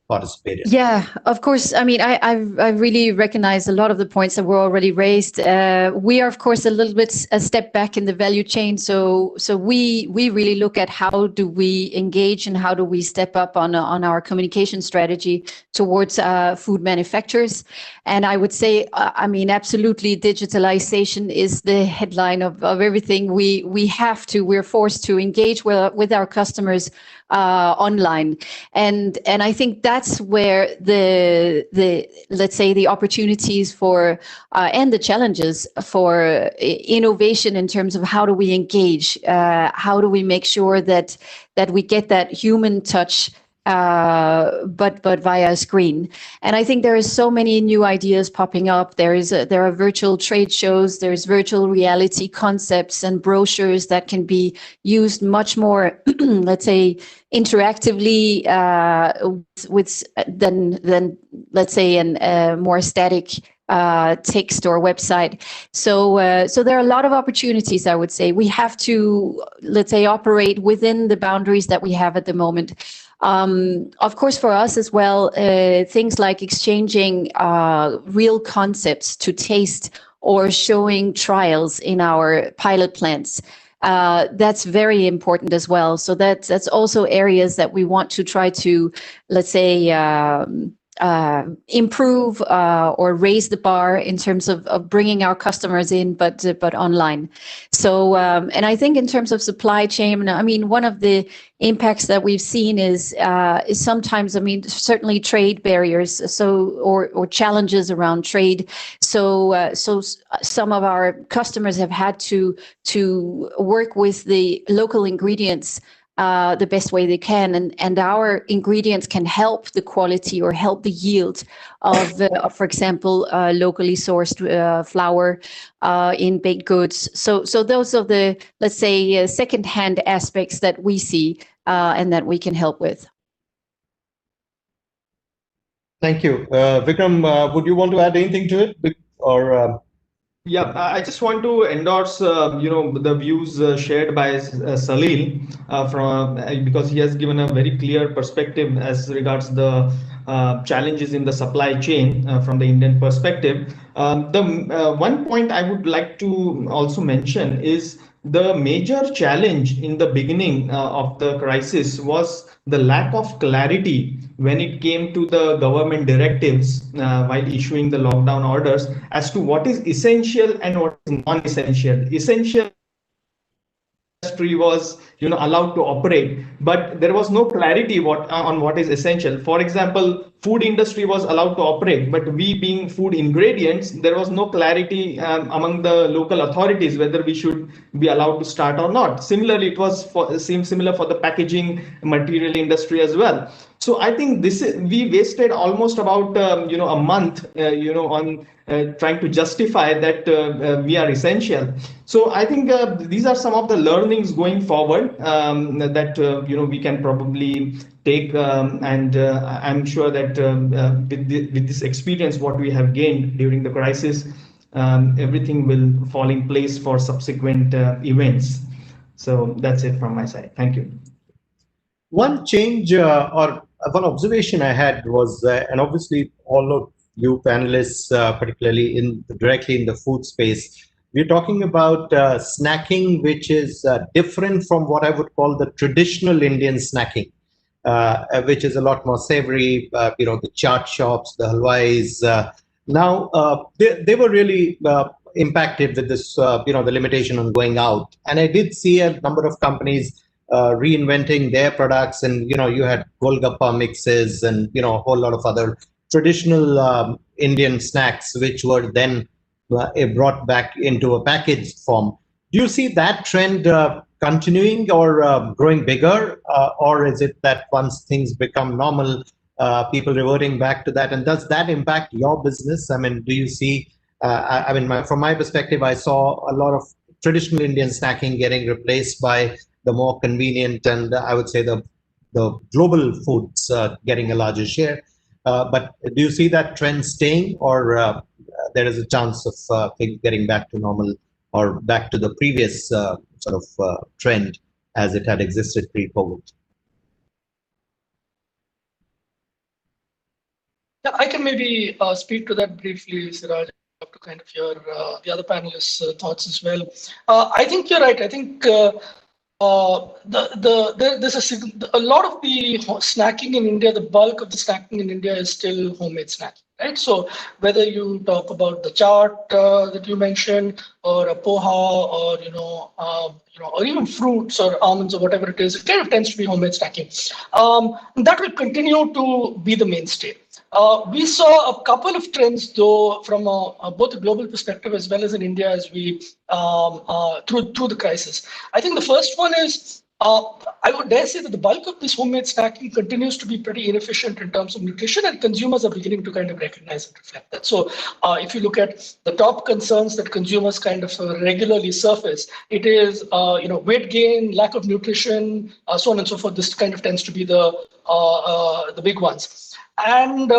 participate in? Yeah, of course. I mean, I really recognize a lot of the points that were already raised. We are, of course, a little bit a step back in the value chain. So we really look at how do we engage and how do we step up on our communication strategy towards food manufacturers. And I would say, I mean, absolutely, digitalization is the headline of everything. We're forced to engage with our customers online, and I think that's where the let's say the opportunities for and the challenges for innovation in terms of how do we engage, how do we make sure that we get that human touch, but via a screen. And I think there is so many new ideas popping up. There are virtual trade shows, there's virtual reality concepts and brochures that can be used much more, let's say, interactively than let's say a more static text or website. So there are a lot of opportunities, I would say. We have to, let's say, operate within the boundaries that we have at the moment. Of course, for us as well, things like exchanging real concepts to taste or showing trials in our pilot plants. That's very important as well. So that's also areas that we want to try to, let's say, improve or raise the bar in terms of bringing our customers in, but online. So, and I think in terms of supply chain, I mean, one of the impacts that we've seen is sometimes, I mean, certainly trade barriers, so or challenges around trade. So some of our customers have had to work with the local ingredients the best way they can, and our ingredients can help the quality or help the yield of for example, locally sourced flour in baked goods. So those are the, let's say, second-hand aspects that we see and that we can help with. Thank you. Vikram, would you want to add anything to it? Or Yeah, I just want to endorse, the views shared by Salil because he has given a very clear perspective as regards the challenges in the supply chain from the Indian perspective. The one point I would like to also mention is the major challenge in the beginning of the crisis was the lack of clarity when it came to the government directives while issuing the lockdown orders as to what is essential and what is non-essential. Essential industry was allowed to operate, but there was no clarity on what is essential. For example, food industry was allowed to operate, but we being food ingredients, there was no clarity among the local authorities whether we should be allowed to start or not. Similarly, it seemed similar for the packaging material industry as well. So I think we wasted almost about a month on trying to justify that we are essential. So I think these are some of the learnings going forward that we can probably take, and I'm sure that with this experience, what we have gained during the crisis, everything will fall in place for subsequent events. So that's it from my side. Thank you. One change or one observation I had was, and obviously all of you panelists, particularly directly in the food space, we're talking about snacking, which is different from what I would call the traditional Indian snacking, which is a lot more savory. The chaat shops, the halwais. Now they were really impacted with this, the limitation on going out, and I did see a number of companies reinventing their products, and you had golgappa mixes and a whole lot of other traditional Indian snacks which were then brought back into a packaged form. Do you see that trend continuing or growing bigger, or is it that once things become normal, people reverting back to that? And does that impact your business? I mean, do you see? From my perspective, I saw a lot of traditional Indian snacking getting replaced by the more convenient and I would say the global foods getting a larger share. But do you see that trend staying, or there is a chance of things getting back to normal or back to the previous trend as it had existed pre-COVID? Yeah, I can maybe speak to that briefly, Siraj, to kind of hear the other panelists' thoughts as well. I think you're right. I think there's a lot of the snacking in India, the bulk of the snacking in India is still homemade snacking, right? So whether you talk about the chaat that you mentioned, or a poha, or or even fruits or almonds or whatever it is, it kind of tends to be homemade snacking. That will continue to be the mainstay. We saw a couple of trends, though, from both a global perspective as well as in India as we through the crisis. I think the first one is, I would dare say that the bulk of this homemade snacking continues to be pretty inefficient in terms of nutrition, and consumers are beginning to kind of recognize and reflect that. So if you look at the top concerns that consumers kind of regularly surface, it is weight gain, lack of nutrition, so on and so forth. This kind of tends to be the big ones. And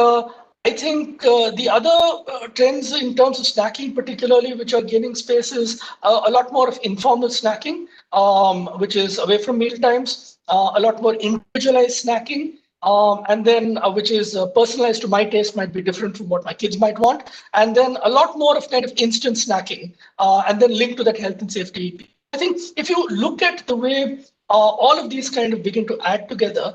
I think the other trends in terms of snacking, particularly, which are gaining space, is a lot more of informal snacking, which is away from meal times, a lot more individualized snacking, and then which is personalized to my taste, might be different from what my kids might want, and then a lot more of kind of instant snacking, and then linked to that health and safety. I think if you look at the way all of these kind of begin to add together,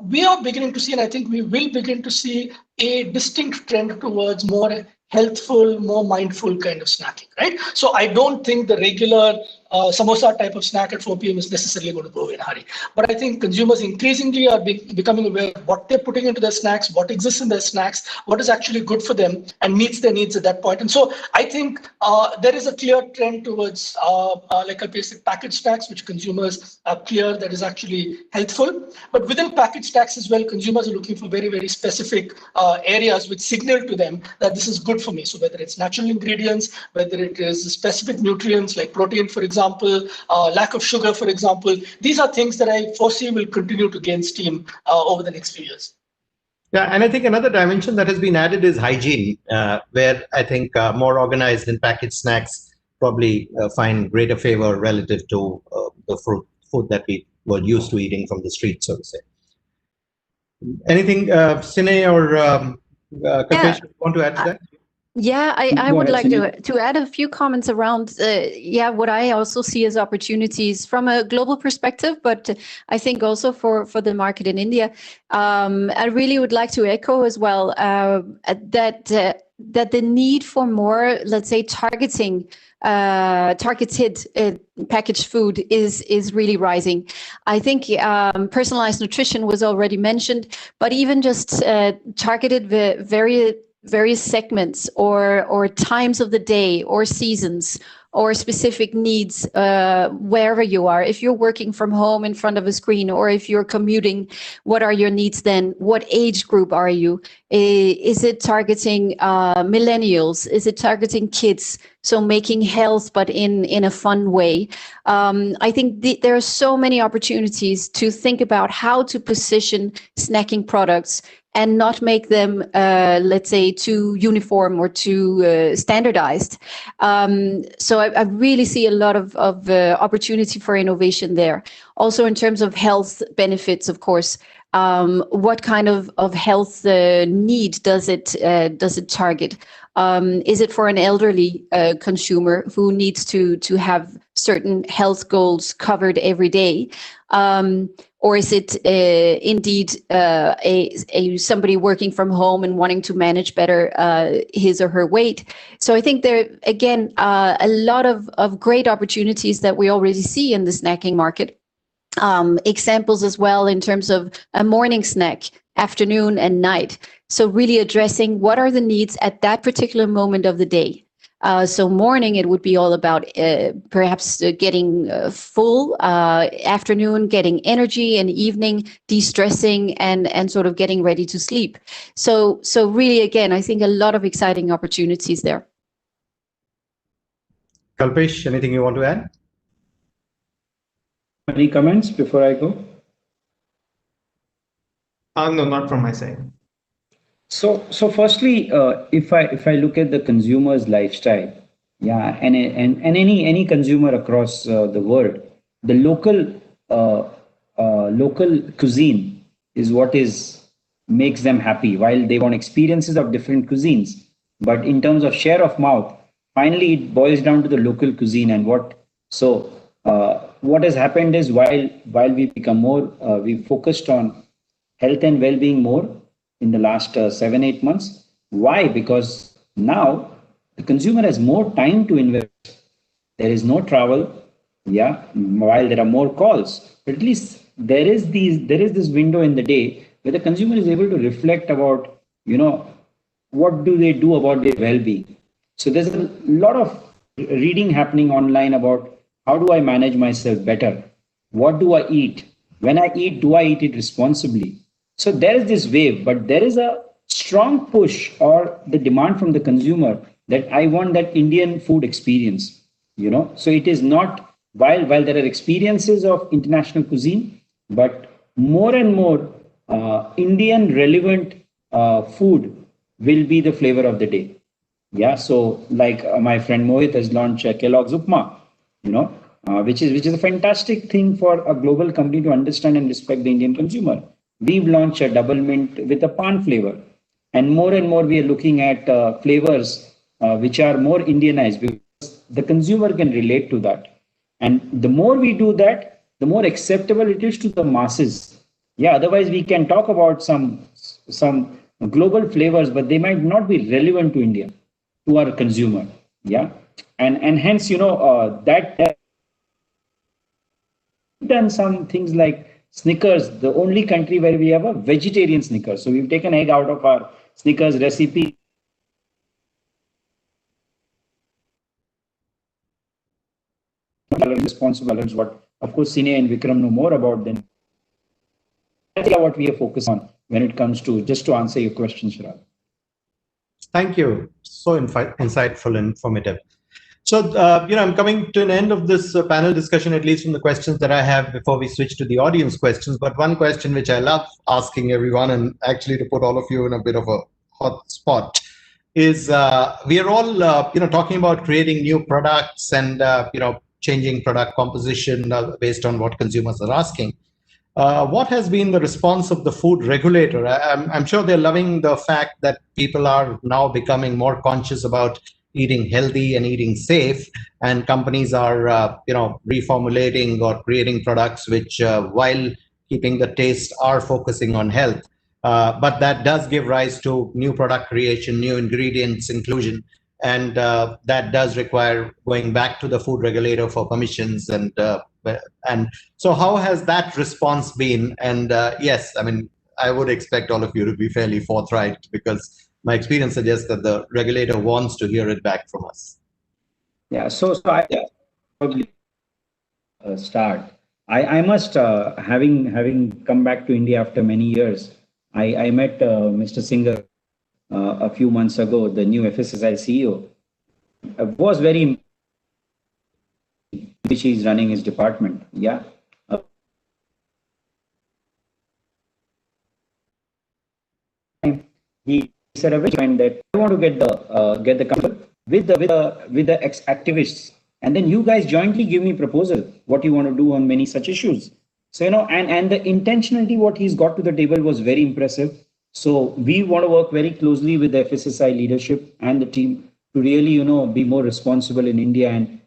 we are beginning to see, and I think we will begin to see a distinct trend towards more healthful, more mindful kind of snacking, right? So I don't think the regular samosa type of snack at 4 p.m. is necessarily going to go away in a hurry. But I think consumers increasingly are becoming aware of what they're putting into their snacks, what exists in their snacks, what is actually good for them and meets their needs at that point. And so I think there is a clear trend towards, like a basic packaged snacks, which consumers are clear that is actually healthful. But within packaged snacks as well, consumers are looking for very, very specific areas which signal to them that this is good for me. So whether it's natural ingredients, whether it is specific nutrients like protein, for example, lack of sugar, for example, these are things that I foresee will continue to gain steam over the next few years. Yeah, and I think another dimension that has been added is hygiene, where I think more organized and packaged snacks probably find greater favor relative to the food that we were used to eating from the street, so to say. Anything, Sine or Kalpesh, you want to add to that? Yeah, I would like to add a few comments around, what I also see as opportunities from a global perspective, but I think also for the market in India. I really would like to echo as well that the need for more, let's say, targeted packaged food is really rising. I think personalized nutrition was already mentioned, but even just targeted various segments or times of the day or seasons or specific needs wherever you are. If you're working from home in front of a screen or if you're commuting, what are your needs then? What age group are you? Is it targeting millennials? Is it targeting kids? So making health, but in a fun way. I think there are so many opportunities to think about how to position snacking products and not make them, let's say, too uniform or too standardized. So I really see a lot of opportunity for innovation there. Also in terms of health benefits, of course, what kind of health need does it target? Is it for an elderly consumer who needs to have certain health goals covered every day? Or is it indeed somebody working from home and wanting to manage better his or her weight? So I think there, again, a lot of great opportunities that we already see in the snacking market. Examples as well in terms of a morning snack, afternoon and night. So really addressing what are the needs at that particular moment of the day. So morning, it would be all about perhaps getting full, afternoon, getting energy, and evening, de-stressing and sort of getting ready to sleep. So really, again, I think a lot of exciting opportunities there. Kalpesh, anything you want to add? Any comments before I go? No, not from my side. So firstly, if I look at the consumer's lifestyle, and any consumer across the world, the local cuisine is what makes them happy. While they want experiences of different cuisines, but in terms of share of mouth, finally it boils down to the local cuisine. And what has happened is while we become more, we focused on health and well-being more in the last 7-8 months. Why? Because now the consumer has more time to invest. There is no travel, while there are more calls, but at least there is this window in the day where the consumer is able to reflect about, what do they do about their well-being. So there's a lot of reading happening online about how do I manage myself better? What do I eat? When I eat, do I eat it responsibly? So there is this wave, but there is a strong push or the demand from the consumer that I want that Indian food experience, So it is not, while there are experiences of international cuisine, but more and more Indian relevant food will be the flavor of the day. Yeah, so like my friend Mohit has launched Kellogg's Upma, which is a fantastic thing for a global company to understand and respect the Indian consumer. We've launched a double mint with a pan flavor, and more we are looking at flavors which are more Indianized because the consumer can relate to that. And the more we do that, the more acceptable it is to the masses. Yeah, otherwise we can talk about some global flavors, but they might not be relevant to India, to our consumer. Yeah, and hence that done some things like Snickers, the only country where we have a vegetarian Snickers. So we've taken egg out of our Snickers recipe. Responsible is what, of course, Sine and Vikram know more about than what we are focused on when it comes to, just to answer your question, Shiraj. Thank you. So insightful and informative. So, I'm coming to an end of this panel discussion, at least from the questions that I have before we switch to the audience questions. But one question which I love asking everyone, and actually to put all of you in a bit of a hot spot, is we are all, talking about creating new products and, changing product composition based on what consumers are asking. What has been the response of the food regulator? I'm sure they're loving the fact that people are now becoming more conscious about eating healthy and eating safe, and companies are, reformulating or creating products which, while keeping the taste, are focusing on health. But that does give rise to new product creation, new ingredients inclusion, and that does require going back to the food regulator for permissions. And so how has that response been? And yes, I mean, I would expect all of you to be fairly forthright, because my experience suggests that the regulator wants to hear it back from us. Yeah, so I probably start. I must, having come back to India after many years, I met Mr. Singer a few months ago, the new FSSI CEO. Was very, which he's running his department. Yeah. He said a friend that I want to get the council with the ex-activists, and then you guys jointly give me proposal what you want to do on many such issues. So and the intentionality what he's got to the table was very impressive. So we want to work very closely with the FSSI leadership and the team to really be more responsible in India and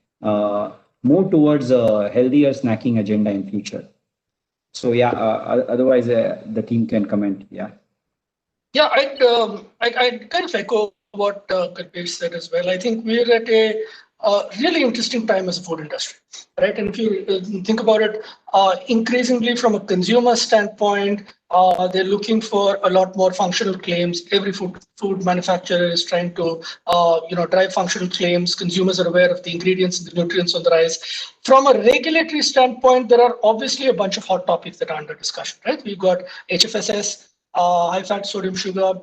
move towards a healthier snacking agenda in future. So yeah, otherwise the team can comment. Yeah. Yeah, I'd kind of echo what Kalpesh said as well. I think we're at a really interesting time as a food industry, right? And if you think about it, increasingly from a consumer standpoint, they're looking for a lot more functional claims. Every food manufacturer is trying to, drive functional claims. Consumers are aware of the ingredients and the nutrients on the rise. From a regulatory standpoint, there are obviously a bunch of hot topics that are under discussion, right? We've got HFSS, high fat, sodium, sugar.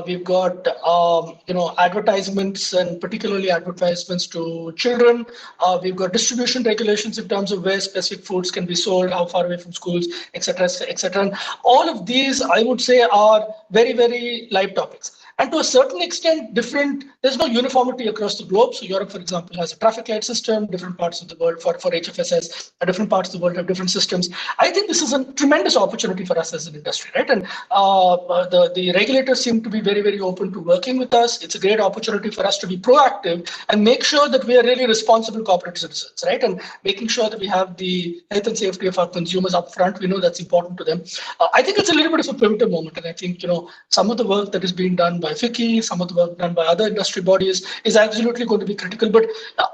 We've got, advertisements, and particularly advertisements to children. We've got distribution regulations in terms of where specific foods can be sold, how far away from schools, etc., etc. And all of these, I would say, are very, very live topics. And to a certain extent, there's no uniformity across the globe. So Europe, for example, has a traffic light system. Different parts of the world for HFSS, different parts of the world have different systems. I think this is a tremendous opportunity for us as an industry, right? And the regulators seem to be very, very open to working with us. It's a great opportunity for us to be proactive and make sure that we are really responsible corporate citizens, right? And making sure that we have the health and safety of our consumers up front. We know that's important to them. I think it's a little bit of a pivotal moment. And I think, some of the work that is being done by FICCI, some of the work done by other industry bodies is absolutely going to be critical. But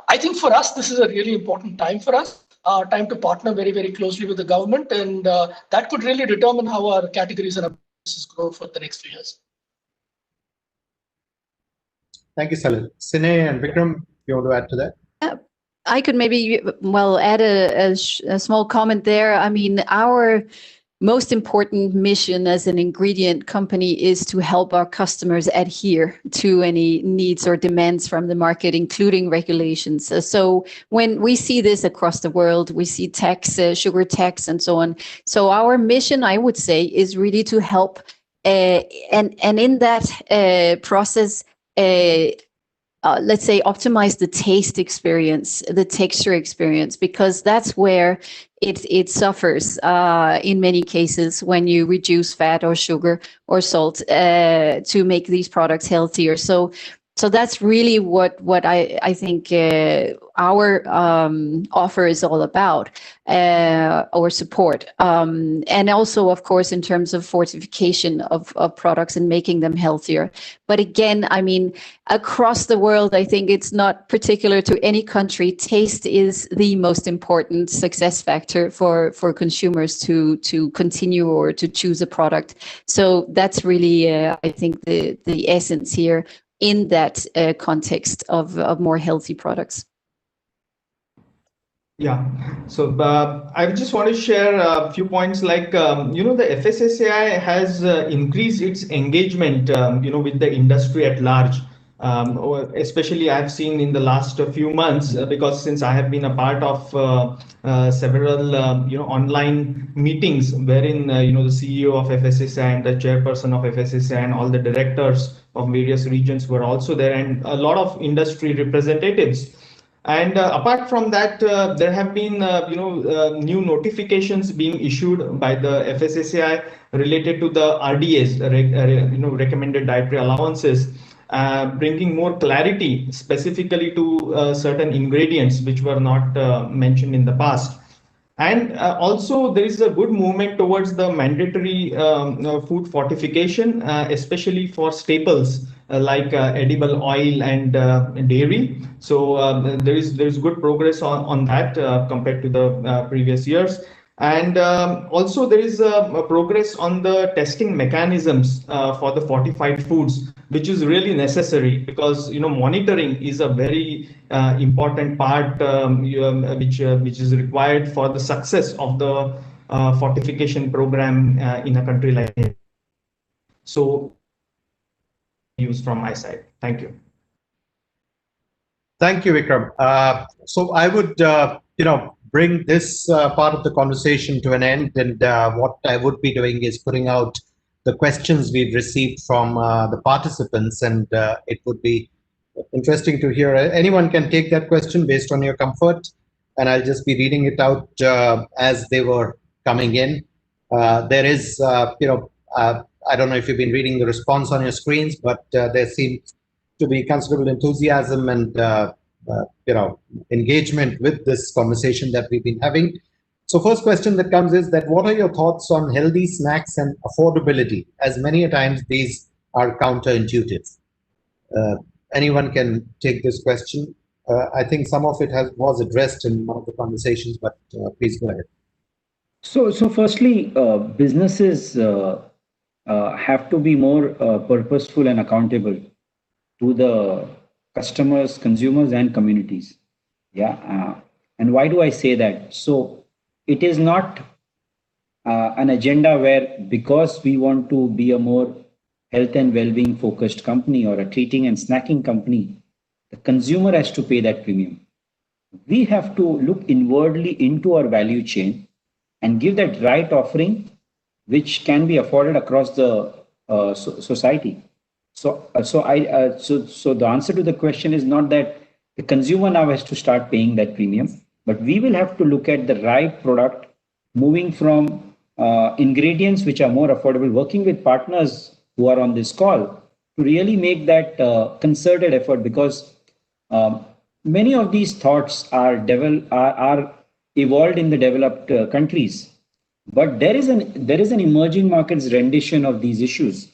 I think for us, this is a really important time for us, time to partner very, very closely with the government. And that could really determine how our categories and our businesses grow for the next few years. Thank you, Salil. Sine and Vikram, you want to add to that? I could maybe, add a small comment there. I mean, our most important mission as an ingredient company is to help our customers adhere to any needs or demands from the market, including regulations. So when we see this across the world, we see tax, sugar tax, and so on. So our mission, I would say, is really to help and in that process, let's say optimize the taste experience, the texture experience, because that's where it suffers in many cases when you reduce fat or sugar or salt to make these products healthier. So that's really what I think our offer is all about, or support. And also, of course, in terms of fortification of products and making them healthier. But again, I mean, across the world, I think it's not particular to any country. Taste is the most important success factor for consumers to continue or to choose a product. So that's really, I think, the essence here in that context of more healthy products. Yeah, so I just want to share a few points. Like the FSSAI has increased its engagement with the industry at large. Especially I've seen in the last few months, because since I have been a part of several online meetings wherein the CEO of FSSAI and the chairperson of FSSAI and all the directors of various regions were also there, and a lot of industry representatives. And apart from that, there have been new notifications being issued by the FSSAI related to the RDAs, recommended dietary allowances, bringing more clarity specifically to certain ingredients which were not mentioned in the past. And also there is a good movement towards the mandatory food fortification, especially for staples like edible oil and dairy. So there is good progress on that compared to the previous years. And also there is a progress on the testing mechanisms for the fortified foods, which is really necessary, because monitoring is a very important part which is required for the success of the fortification program in a country like India. So use from my side. Thank you. Thank you, Vikram. So I would bring this part of the conversation to an end, and what I would be doing is putting out the questions we've received from the participants, and it would be interesting to hear. Anyone can take that question based on your comfort, and I'll just be reading it out as they were coming in. There is, I don't know if you've been reading the response on your screens, but there seems to be considerable enthusiasm and engagement with this conversation that we've been having. So first question that comes is that what are your thoughts on healthy snacks and affordability, as many a times these are counterintuitive? Anyone can take this question. I think some of it was addressed in one of the conversations, but please go ahead. So firstly, businesses have to be more purposeful and accountable to the customers, consumers, and communities. Yeah, and why do I say that? So it is not an agenda where, because we want to be a more health and well-being focused company or a treating and snacking company, the consumer has to pay that premium. We have to look inwardly into our value chain and give that right offering, which can be afforded across the society. So the answer to the question is not that the consumer now has to start paying that premium, but we will have to look at the right product, moving from ingredients which are more affordable, working with partners who are on this call to really make that concerted effort, because many of these thoughts are evolved in the developed countries, but there is an emerging markets rendition of these issues.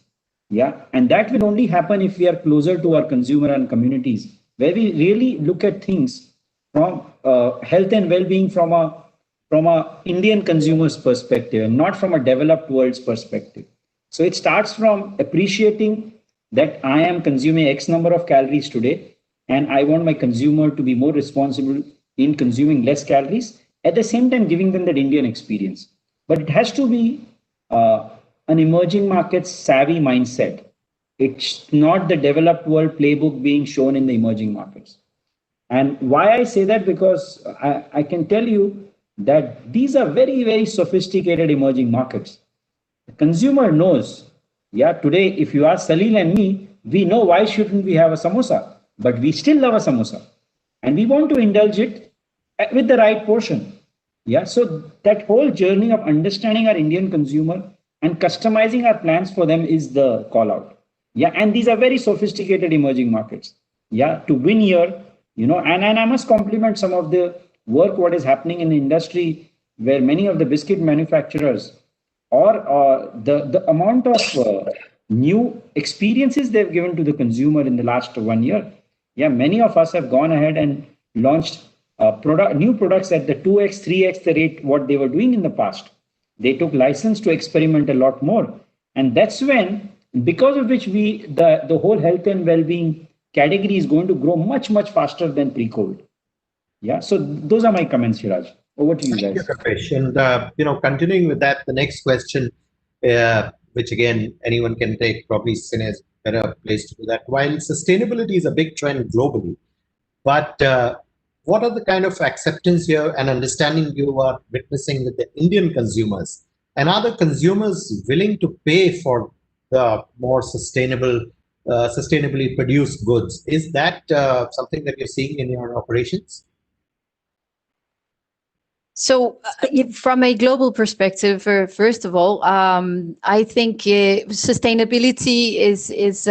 Yeah, and that will only happen if we are closer to our consumer and communities, where we really look at things from health and well-being from a Indian consumer's perspective and not from a developed world's perspective. So it starts from appreciating that I am consuming X number of calories today, and I want my consumer to be more responsible in consuming less calories, at the same time giving them that Indian experience. But it has to be an emerging markets savvy mindset. It's not the developed world playbook being shown in the emerging markets. And why I say that, because I can tell you that these are very, very sophisticated emerging markets. The consumer knows Yeah, today, if you ask Salil and me, we know why shouldn't we have a samosa, but we still love a samosa and we want to indulge it with the right portion. Yeah, so that whole journey of understanding our Indian consumer and customizing our plans for them is the call out. Yeah, and these are very sophisticated emerging markets. Yeah, to win here, and I must compliment some of the work what is happening in the industry where many of the biscuit manufacturers or the amount of new experiences they've given to the consumer in the last 1 year. Yeah, many of us have gone ahead and launched new products at the 2x, 3x the rate what they were doing in the past. They took license to experiment a lot more. And that's when, because of which the whole health and well-being category is going to grow much, much faster than pre-COVID. Yeah, so those are my comments, Shiraj. Over to you Thank you, guys. Kapesh. And continuing with that, the next question, which again anyone can take, probably Sin is better place to do that. While sustainability is a big trend globally, but what are the kind of acceptance here and understanding you are witnessing with the Indian consumers? And are the consumers willing to pay for the more sustainably produced goods? Is that something that you're seeing in your operations? So, from a global perspective, first of all, I think sustainability is it's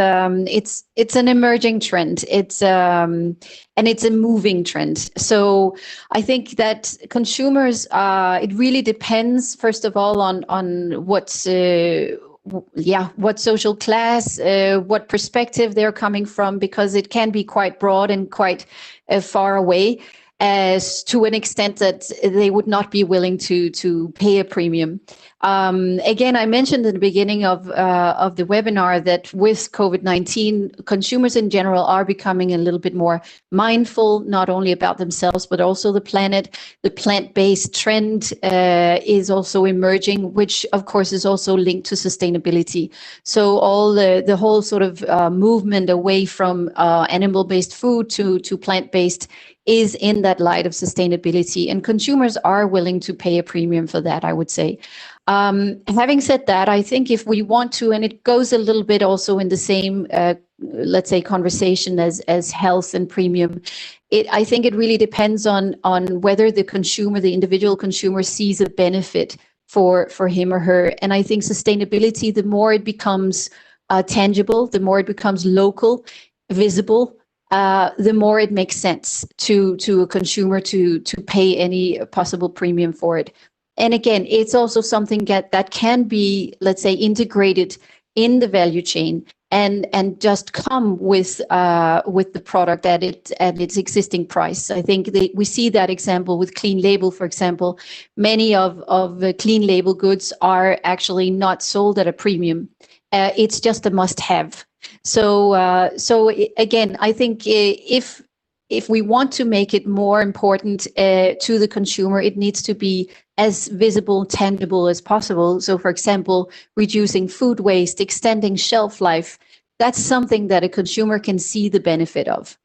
an emerging trend. And it's a moving trend. So, I think that consumers, it really depends, first of all, on what social class, what perspective they're coming from, because it can be quite broad and quite far away, as to an extent that they would not be willing to pay a premium. Again, I mentioned at the beginning of the webinar that with COVID-19, consumers in general are becoming a little bit more mindful, not only about themselves, but also the planet. The plant-based trend is also emerging, which of course is also linked to sustainability. So all the whole sort of movement away from animal-based food to plant-based is in that light of sustainability, and consumers are willing to pay a premium for that, I would say. Having said that, I think if we want to, and it goes a little bit also in the same, let's say, conversation as health and premium, I think it really depends on whether the consumer, the individual consumer, sees a benefit for him or her. And I think sustainability, the more it becomes tangible, the more it becomes local, visible, the more it makes sense to a consumer to pay any possible premium for it. And again, it's also something that can be, let's say, integrated in the value chain and just come with the product at its existing price. I think we see that example with clean label, for example. Many of the clean label goods are actually not sold at a premium. It's just a must-have. So again, I think if we want to make it more important to the consumer, it needs to be as visible, tangible as possible. So, for example, reducing food waste, extending shelf life, that's something that a consumer can see the benefit of.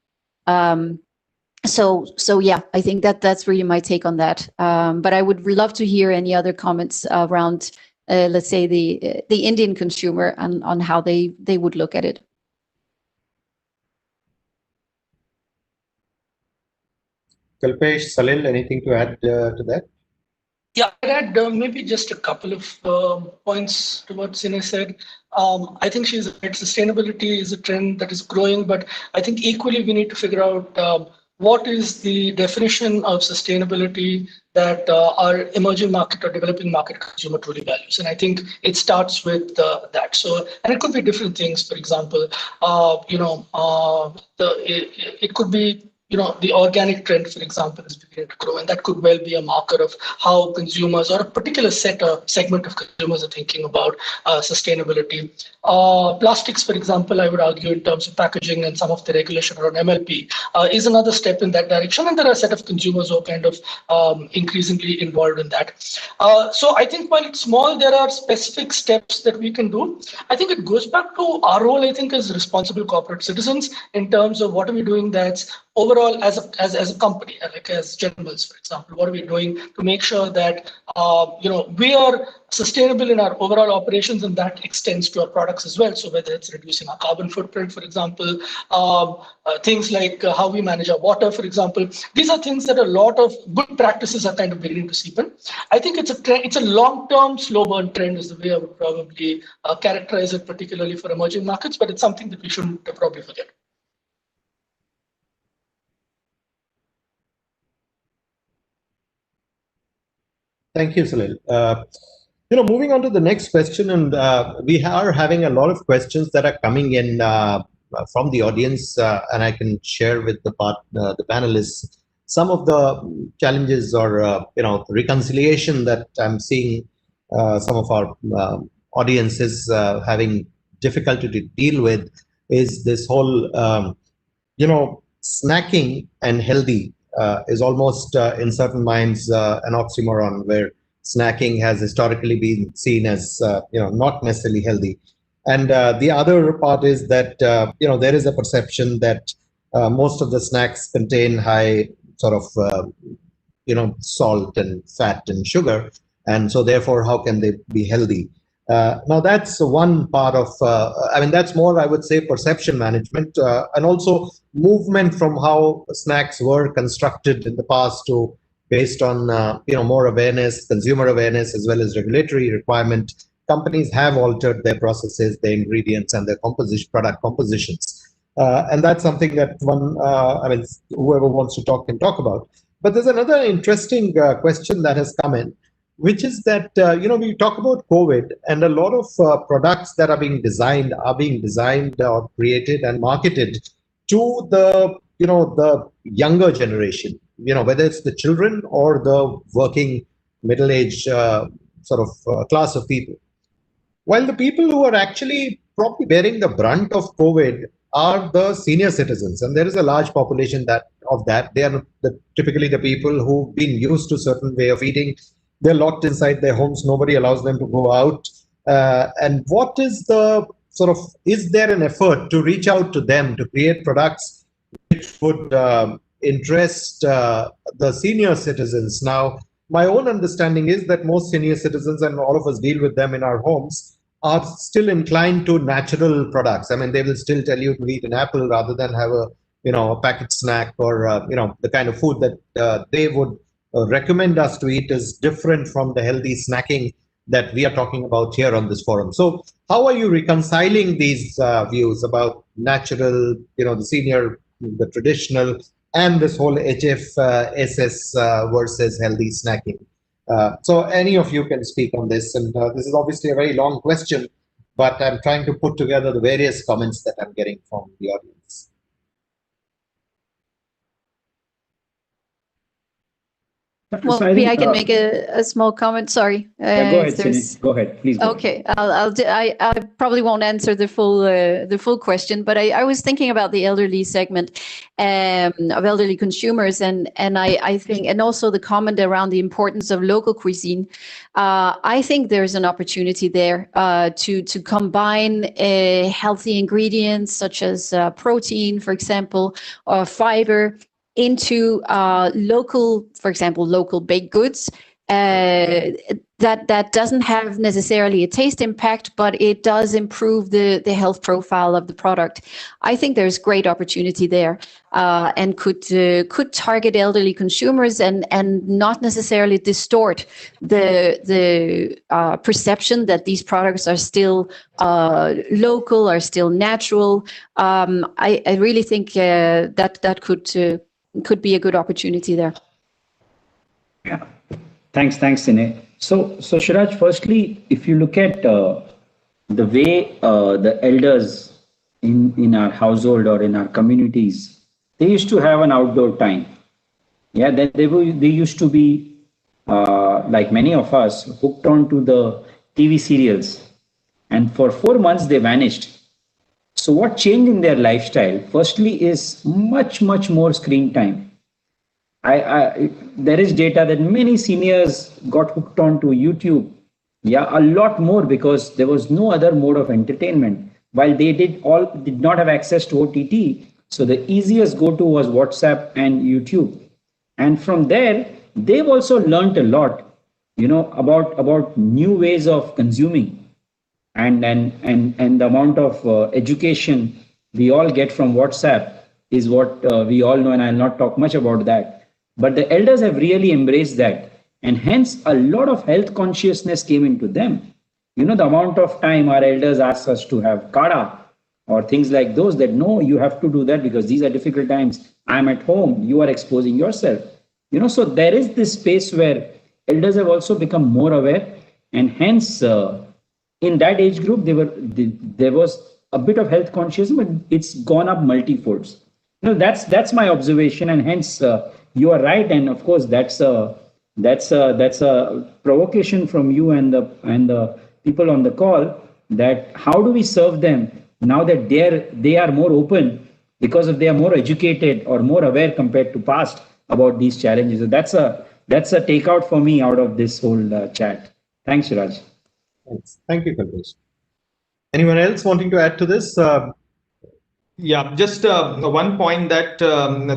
So yeah, I think that's really my take on that. But I would love to hear any other comments around, let's say, the Indian consumer on how they would look at it. Kalpesh, Salil, anything to add to that? Yeah, I'd add maybe just a couple of points to what Sine said. I think she's right. Sustainability is a trend that is growing, but I think equally we need to figure out what is the definition of sustainability that our emerging market or developing market consumer truly values. And I think it starts with that. So, and it could be different things. For example, it could be, the organic trend, for example, is beginning to grow, and that could well be a marker of how consumers or a particular segment of consumers are thinking about sustainability. Plastics, for example, I would argue in terms of packaging and some of the regulation around MLP is another step in that direction, and there are a set of consumers who are kind of increasingly involved in that. So I think while it's small, there are specific steps that we can do. I think it goes back to our role, I think, as responsible corporate citizens in terms of what are we doing that's overall overall as a company, like as Generals, for example, what are we doing to make sure that we are sustainable in our overall operations, and that extends to our products as well. So whether it's reducing our carbon footprint, for example, things like how we manage our water, for example, these are things that a lot of good practices are kind of beginning to seep in. I think it's a long-term, slow burn trend is the way I would probably characterize it, particularly for emerging markets, but it's something that we shouldn't probably forget. Thank you, Salil. Moving on to the next question, and we are having a lot of questions that are coming in from the audience, and I can share with the panelists some of the challenges or reconciliation that I'm seeing some of our audiences having difficulty to deal with is this whole snacking and healthy is almost in certain minds an oxymoron, where snacking has historically been seen as not necessarily healthy. And the other part is that there is a perception that most of the snacks contain high sort of salt and fat and sugar, and so therefore how can they be healthy? Now that's one part of, that's more, I would say, perception management and also movement from how snacks were constructed in the past to based on, more awareness, consumer awareness, as well as regulatory requirement. Companies have altered their processes, their ingredients, and their product compositions. And that's something that whoever wants to talk can talk about. But there's another interesting question that has come in, which is that, we talk about COVID, and a lot of products that are being designed or created and marketed to the younger generation, whether it's the children or the working middle-aged class of people. While the people who are actually probably bearing the brunt of COVID are the senior citizens, and there is a large population of that. They are typically the people who've been used to a certain way of eating. They're locked inside their homes. Nobody allows them to go out. And what is the is there an effort to reach out to them to create products which would interest the senior citizens? Now, my own understanding is that most senior citizens, and all of us deal with them in our homes, are still inclined to natural products. They will still tell you to eat an apple rather than have a packet snack or the kind of food that they would recommend us to eat is different from the healthy snacking that we are talking about here on this forum. So how are you reconciling these views about natural, the senior, the traditional, and this whole HFSS versus healthy snacking? So any of you can speak on this, and this is obviously a very long question, but I'm trying to put together the various comments that I'm getting from the audience. Well, maybe I can make a small comment. Sorry. Yeah, go ahead, Sini. Go ahead, please. Okay, I probably won't answer the full question, but I was thinking about the elderly segment of elderly consumers, and I think, and also the comment around the importance of local cuisine. I think there's an opportunity there to combine healthy ingredients such as protein, for example, or fiber, into local, for example, local baked goods that doesn't have necessarily a taste impact, but it does improve the health profile of the product. I think there's great opportunity there, and could target elderly consumers and not necessarily distort the perception that these products are still local, are still natural. I really think that could be a good opportunity there. Yeah, thanks, Sine. So Shiraj, firstly, if you look at the way the elders in our household or in our communities, they used to have an outdoor time. Yeah, they used to be like many of us, hooked on to the TV serials, and for 4 months they vanished. So what changed in their lifestyle? Firstly, is much more screen time. There is data that many seniors got hooked on to YouTube. Yeah, a lot more, because there was no other mode of entertainment. While they did not have access to OTT, So the easiest go-to was WhatsApp and YouTube. And from there, they've also learned a lot, about new ways of consuming, and the amount of education we all get from WhatsApp is what we all know, and I'll not talk much about that. But the elders have really embraced that, and hence a lot of health consciousness came into them. The amount of time our elders ask us to have kada or things like those, that no, you have to do that because these are difficult times. I'm at home, you are exposing yourself. So there is this space where elders have also become more aware, and hence in that age group there was a bit of health consciousness, but it's gone up multifolds. That's my observation, and hence you are right, and of course that's a provocation from you and the people on the call, that how do we serve them now that they are more open because of they are more educated or more aware compared to past about these challenges. So that's a takeout for me out of this whole chat. Thanks, Raj. Thanks. Thank you, Kalpesh. Anyone else wanting to add to this? Yeah, just one point that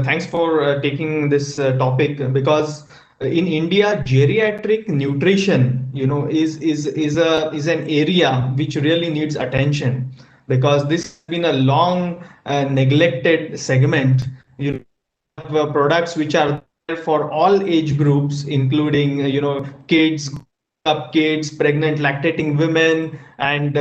thanks for taking this topic, because in India, geriatric nutrition, is an area which really needs attention, because this has been a long neglected segment. Have products which are there for all age groups, including kids, kids, pregnant, lactating women, and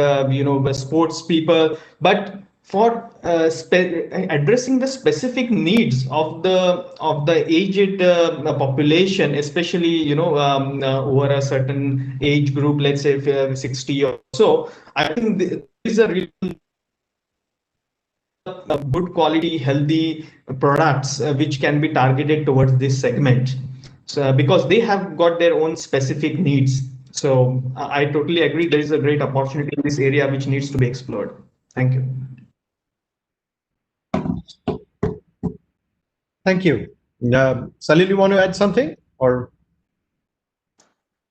sports people. But for addressing the specific needs of the aged population, especially over a certain age group, let's say 60 or so, I think there is a real good quality, healthy products which can be targeted towards this segment. So because they have got their own specific needs. So I totally agree. There is a great opportunity in this area which needs to be explored. Thank you. Thank you. Salil, you want to add something, or?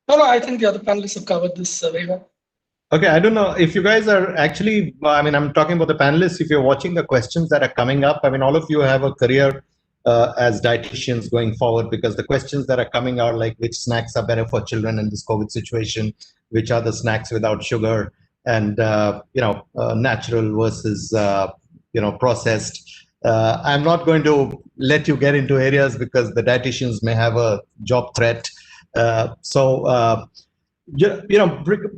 No, I think the other panelists have covered this very well. Okay, I don't know if you guys are actually, I'm talking about the panelists. If you're watching the questions that are coming up, all of you have a career as dietitians going forward, because the questions that are coming are like, which snacks are better for children in this COVID situation? Which are the snacks without sugar? And, natural versus, processed. I'm not going to let you get into areas because the dietitians may have a job threat.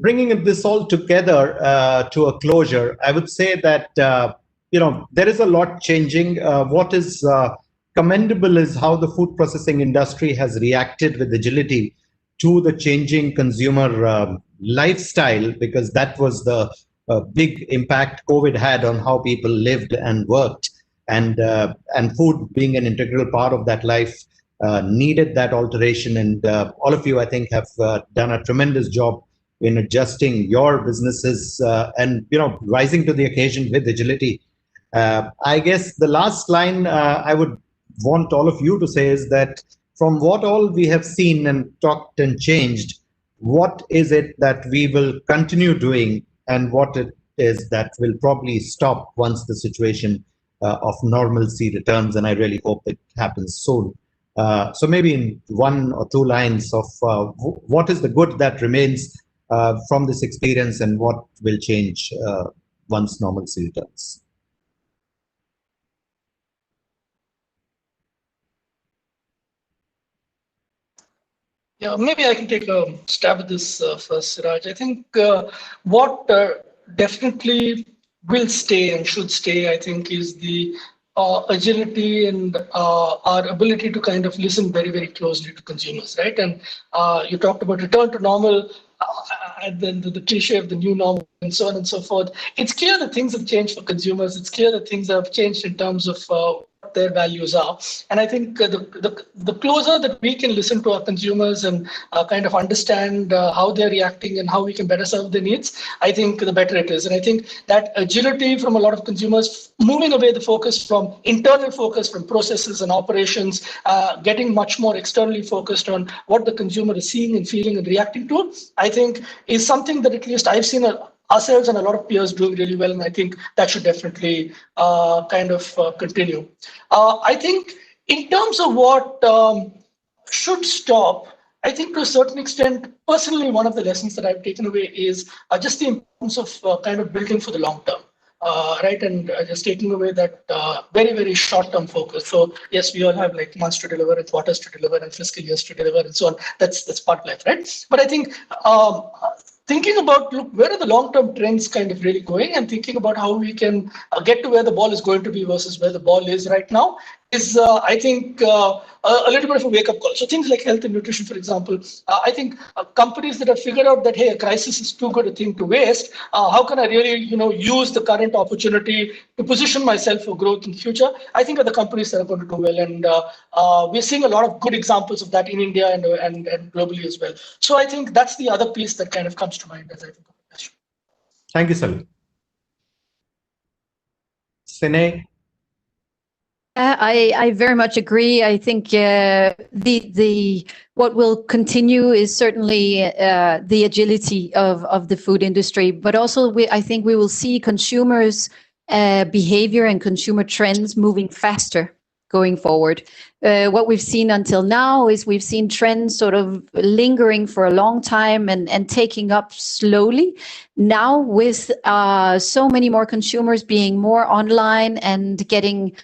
Bringing this all together to a closure, I would say that there is a lot changing. What is commendable is how the food processing industry has reacted with agility to the changing consumer lifestyle, because that was the big impact COVID had on how people lived and worked, and food being an integral part of that life needed that alteration. And all of you, I think, have done a tremendous job in adjusting your businesses and rising to the occasion with agility. I guess the last line I would want all of you to say is that from what all we have seen and talked and changed, what is it that we will continue doing, and what it is that will probably stop once the situation of normalcy returns? And I really hope it happens soon. So maybe in one or two lines of what is the good that remains from this experience, and what will change once normalcy returns. Yeah, maybe I can take a stab at this first, Siraj. I think what definitely will stay and should stay, I think, is the agility and our ability to kind of listen very, very closely to consumers, right? And you talked about return to normal, and then the cliche of the new normal, and so on and so forth. It's clear that things have changed for consumers. It's clear that things have changed in terms of what their values are. And I think the closer that we can listen to our consumers and kind of understand how they're reacting and how we can better serve their needs, I think the better it is. And I think that agility from a lot of consumers, moving away the focus from internal focus from processes and operations, getting much more externally focused on what the consumer is seeing and feeling and reacting to, I think is something that at least I've seen a ourselves and a lot of peers doing really well, and I think that should definitely continue. I think in terms of what should stop, I think to a certain extent, personally, one of the lessons that I've taken away is just the importance of kind of building for the long term. Right, and just taking away that very, very short-term focus. So yes, we all have like months to deliver and quarters to deliver and fiscal years to deliver and so on. That's part of life, right? But I think thinking about, look, where are the long-term trends kind of really going, and thinking about how we can get to where the ball is going to be versus where the ball is right now is, I think, a little bit of a wake-up call. So things like health and nutrition, for example, I think companies that have figured out that, hey, a crisis is too good a thing to waste. How can I really, use the current opportunity to position myself for growth in the future? I think are the companies that are going to do well, and we're seeing a lot of good examples of that in India and globally as well. So I think that's the other piece that kind of comes to mind as I think of the question. Thank you, Salil. Sine? I very much agree. I think the what will continue is certainly the agility of the food industry, but also I think we will see consumers' behavior and consumer trends moving faster going forward. What we've seen until now is we've seen trends sort of lingering for a long time and taking up slowly. Now with so many more consumers being more online and getting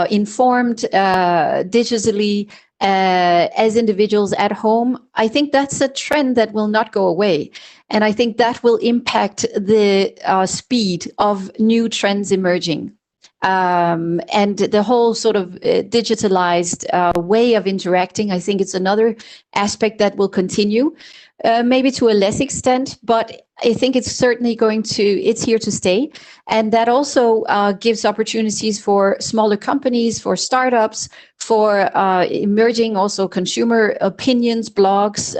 informed digitally as individuals at home, I think that's a trend that will not go away. And I think that will impact the speed of new trends emerging. And the whole sort of digitalized way of interacting, I think it's another aspect that will continue, maybe to a less extent, but I think it's certainly it's here to stay. And that also gives opportunities for smaller companies, for startups, for emerging also consumer opinions, blogs,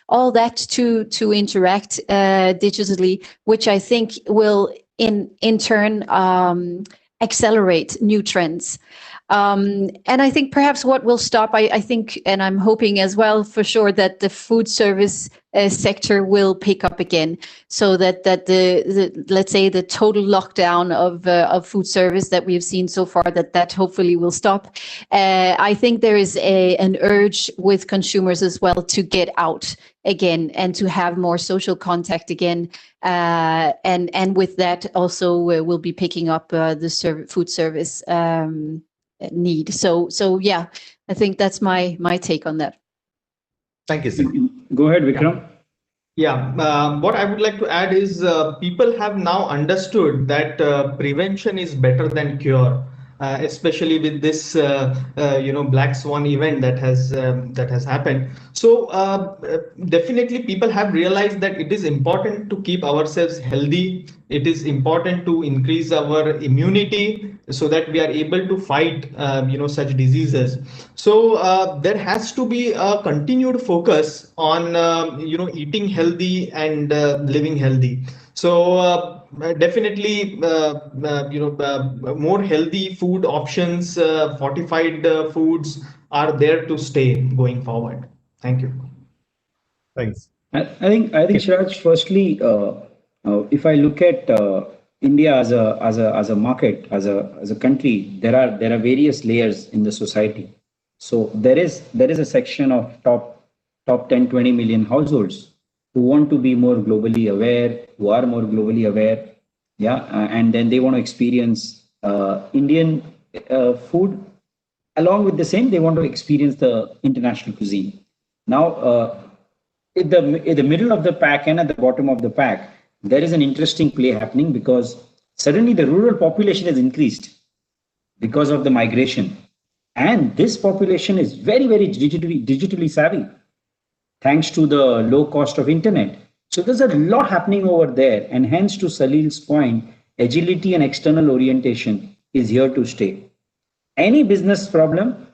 all that to interact digitally, which I think will in turn accelerate new trends. And I think perhaps what will stop, I think, and I'm hoping as well for sure, that the food service sector will pick up again, so that the let's say the total lockdown of food service that we've seen so far, that hopefully will stop. I think there is an urge with consumers as well to get out again and to have more social contact again, and with that also we'll be picking up the food service need. So yeah, I think that's my take on that. Thank you, sir. Go ahead, Vikram. Yeah, what I would like to add is people have now understood that prevention is better than cure, especially with this black swan event that has happened. So definitely people have realized that it is important to keep ourselves healthy. It is important to increase our immunity so that we are able to fight such diseases. So there has to be a continued focus on eating healthy and living healthy. So definitely more healthy food options, fortified foods are there to stay going forward. Thank you. Thanks. I think Shiraj, firstly, if I look at India as a market, as a country, there are various layers in the society. So there is a section of top 10, 20 million households who want to be more globally aware, who are more globally aware, and then they want to experience Indian food. Along with the same, they want to experience the international cuisine. Now, in the middle of the pack and at the bottom of the pack, there is an interesting play happening, because suddenly the rural population has increased because of the migration. And this population is very, very digitally savvy, thanks to the low cost of internet. So there's a lot happening over there. And hence, to Salil's point, agility and external orientation is here to stay. Any business problem,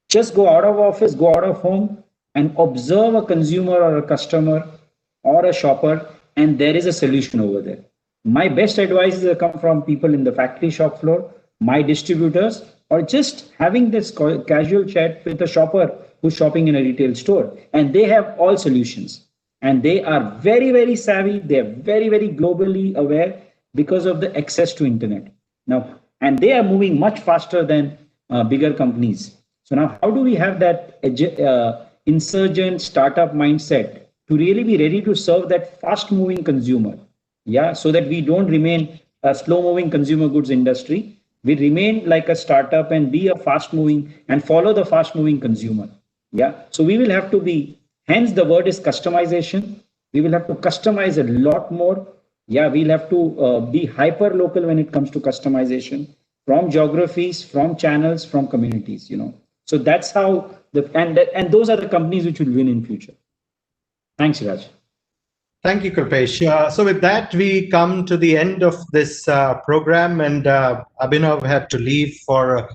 just go out of office, go out of home, and observe a consumer or a customer or a shopper, and there is a solution over there. My best advice is come from people in the factory shop floor, my distributors, or just having this casual chat with a shopper who's shopping in a retail store, and they have all solutions. And they are very, very savvy. They're very, very globally aware because of the access to internet. Now, and they are moving much faster than bigger companies. So now, how do we have that insurgent startup mindset to really be ready to serve that fast-moving consumer? Yeah, so that we don't remain a slow-moving consumer goods industry. We remain like a startup and be a fast-moving and follow the fast-moving consumer. Yeah, so we will have to be, hence the word is customization. We will have to customize a lot more. Yeah, we'll have to be hyper local when it comes to customization from geographies, from channels, from communities, So that's how and those are the companies which will win in future. Thanks, Raj. Thank you, Kripesh. So with that, we come to the end of this program, and Abhinav had to leave for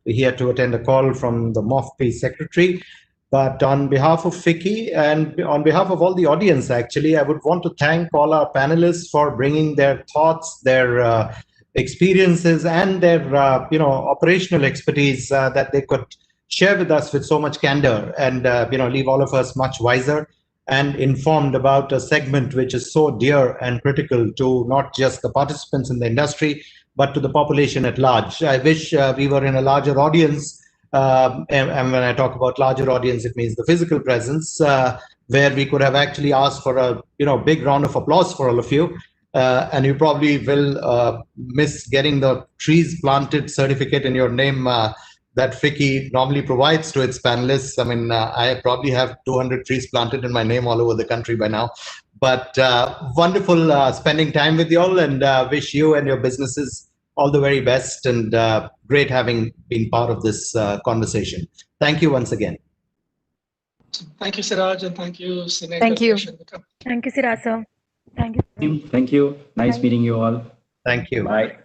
he had to attend a call from the MOFP secretary. But on behalf of FICCI and on behalf of all the audience, actually, I would want to thank all our panelists for bringing their thoughts, their experiences, and their operational expertise that they could share with us with so much candor, and leave all of us much wiser and informed about a segment which is so dear and critical to not just the participants in the industry, but to the population at large. I wish we were in a larger audience. And when I talk about larger audience, it means the physical presence, where we could have actually asked for a big round of applause for all of you. And you probably will miss getting the trees planted certificate in your name that FICCI normally provides to its panelists. I mean, I probably have 200 trees planted in my name all over the country by now. But wonderful spending time with you all, and wish you and your businesses all the very best, and great having been part of this conversation. Thank you once again. Thank you, Siraj, and thank you, Sinead. Thank you. Thank you, Siraj, sir. Thank you. Thank you. Nice meeting you all. Thank you. Bye.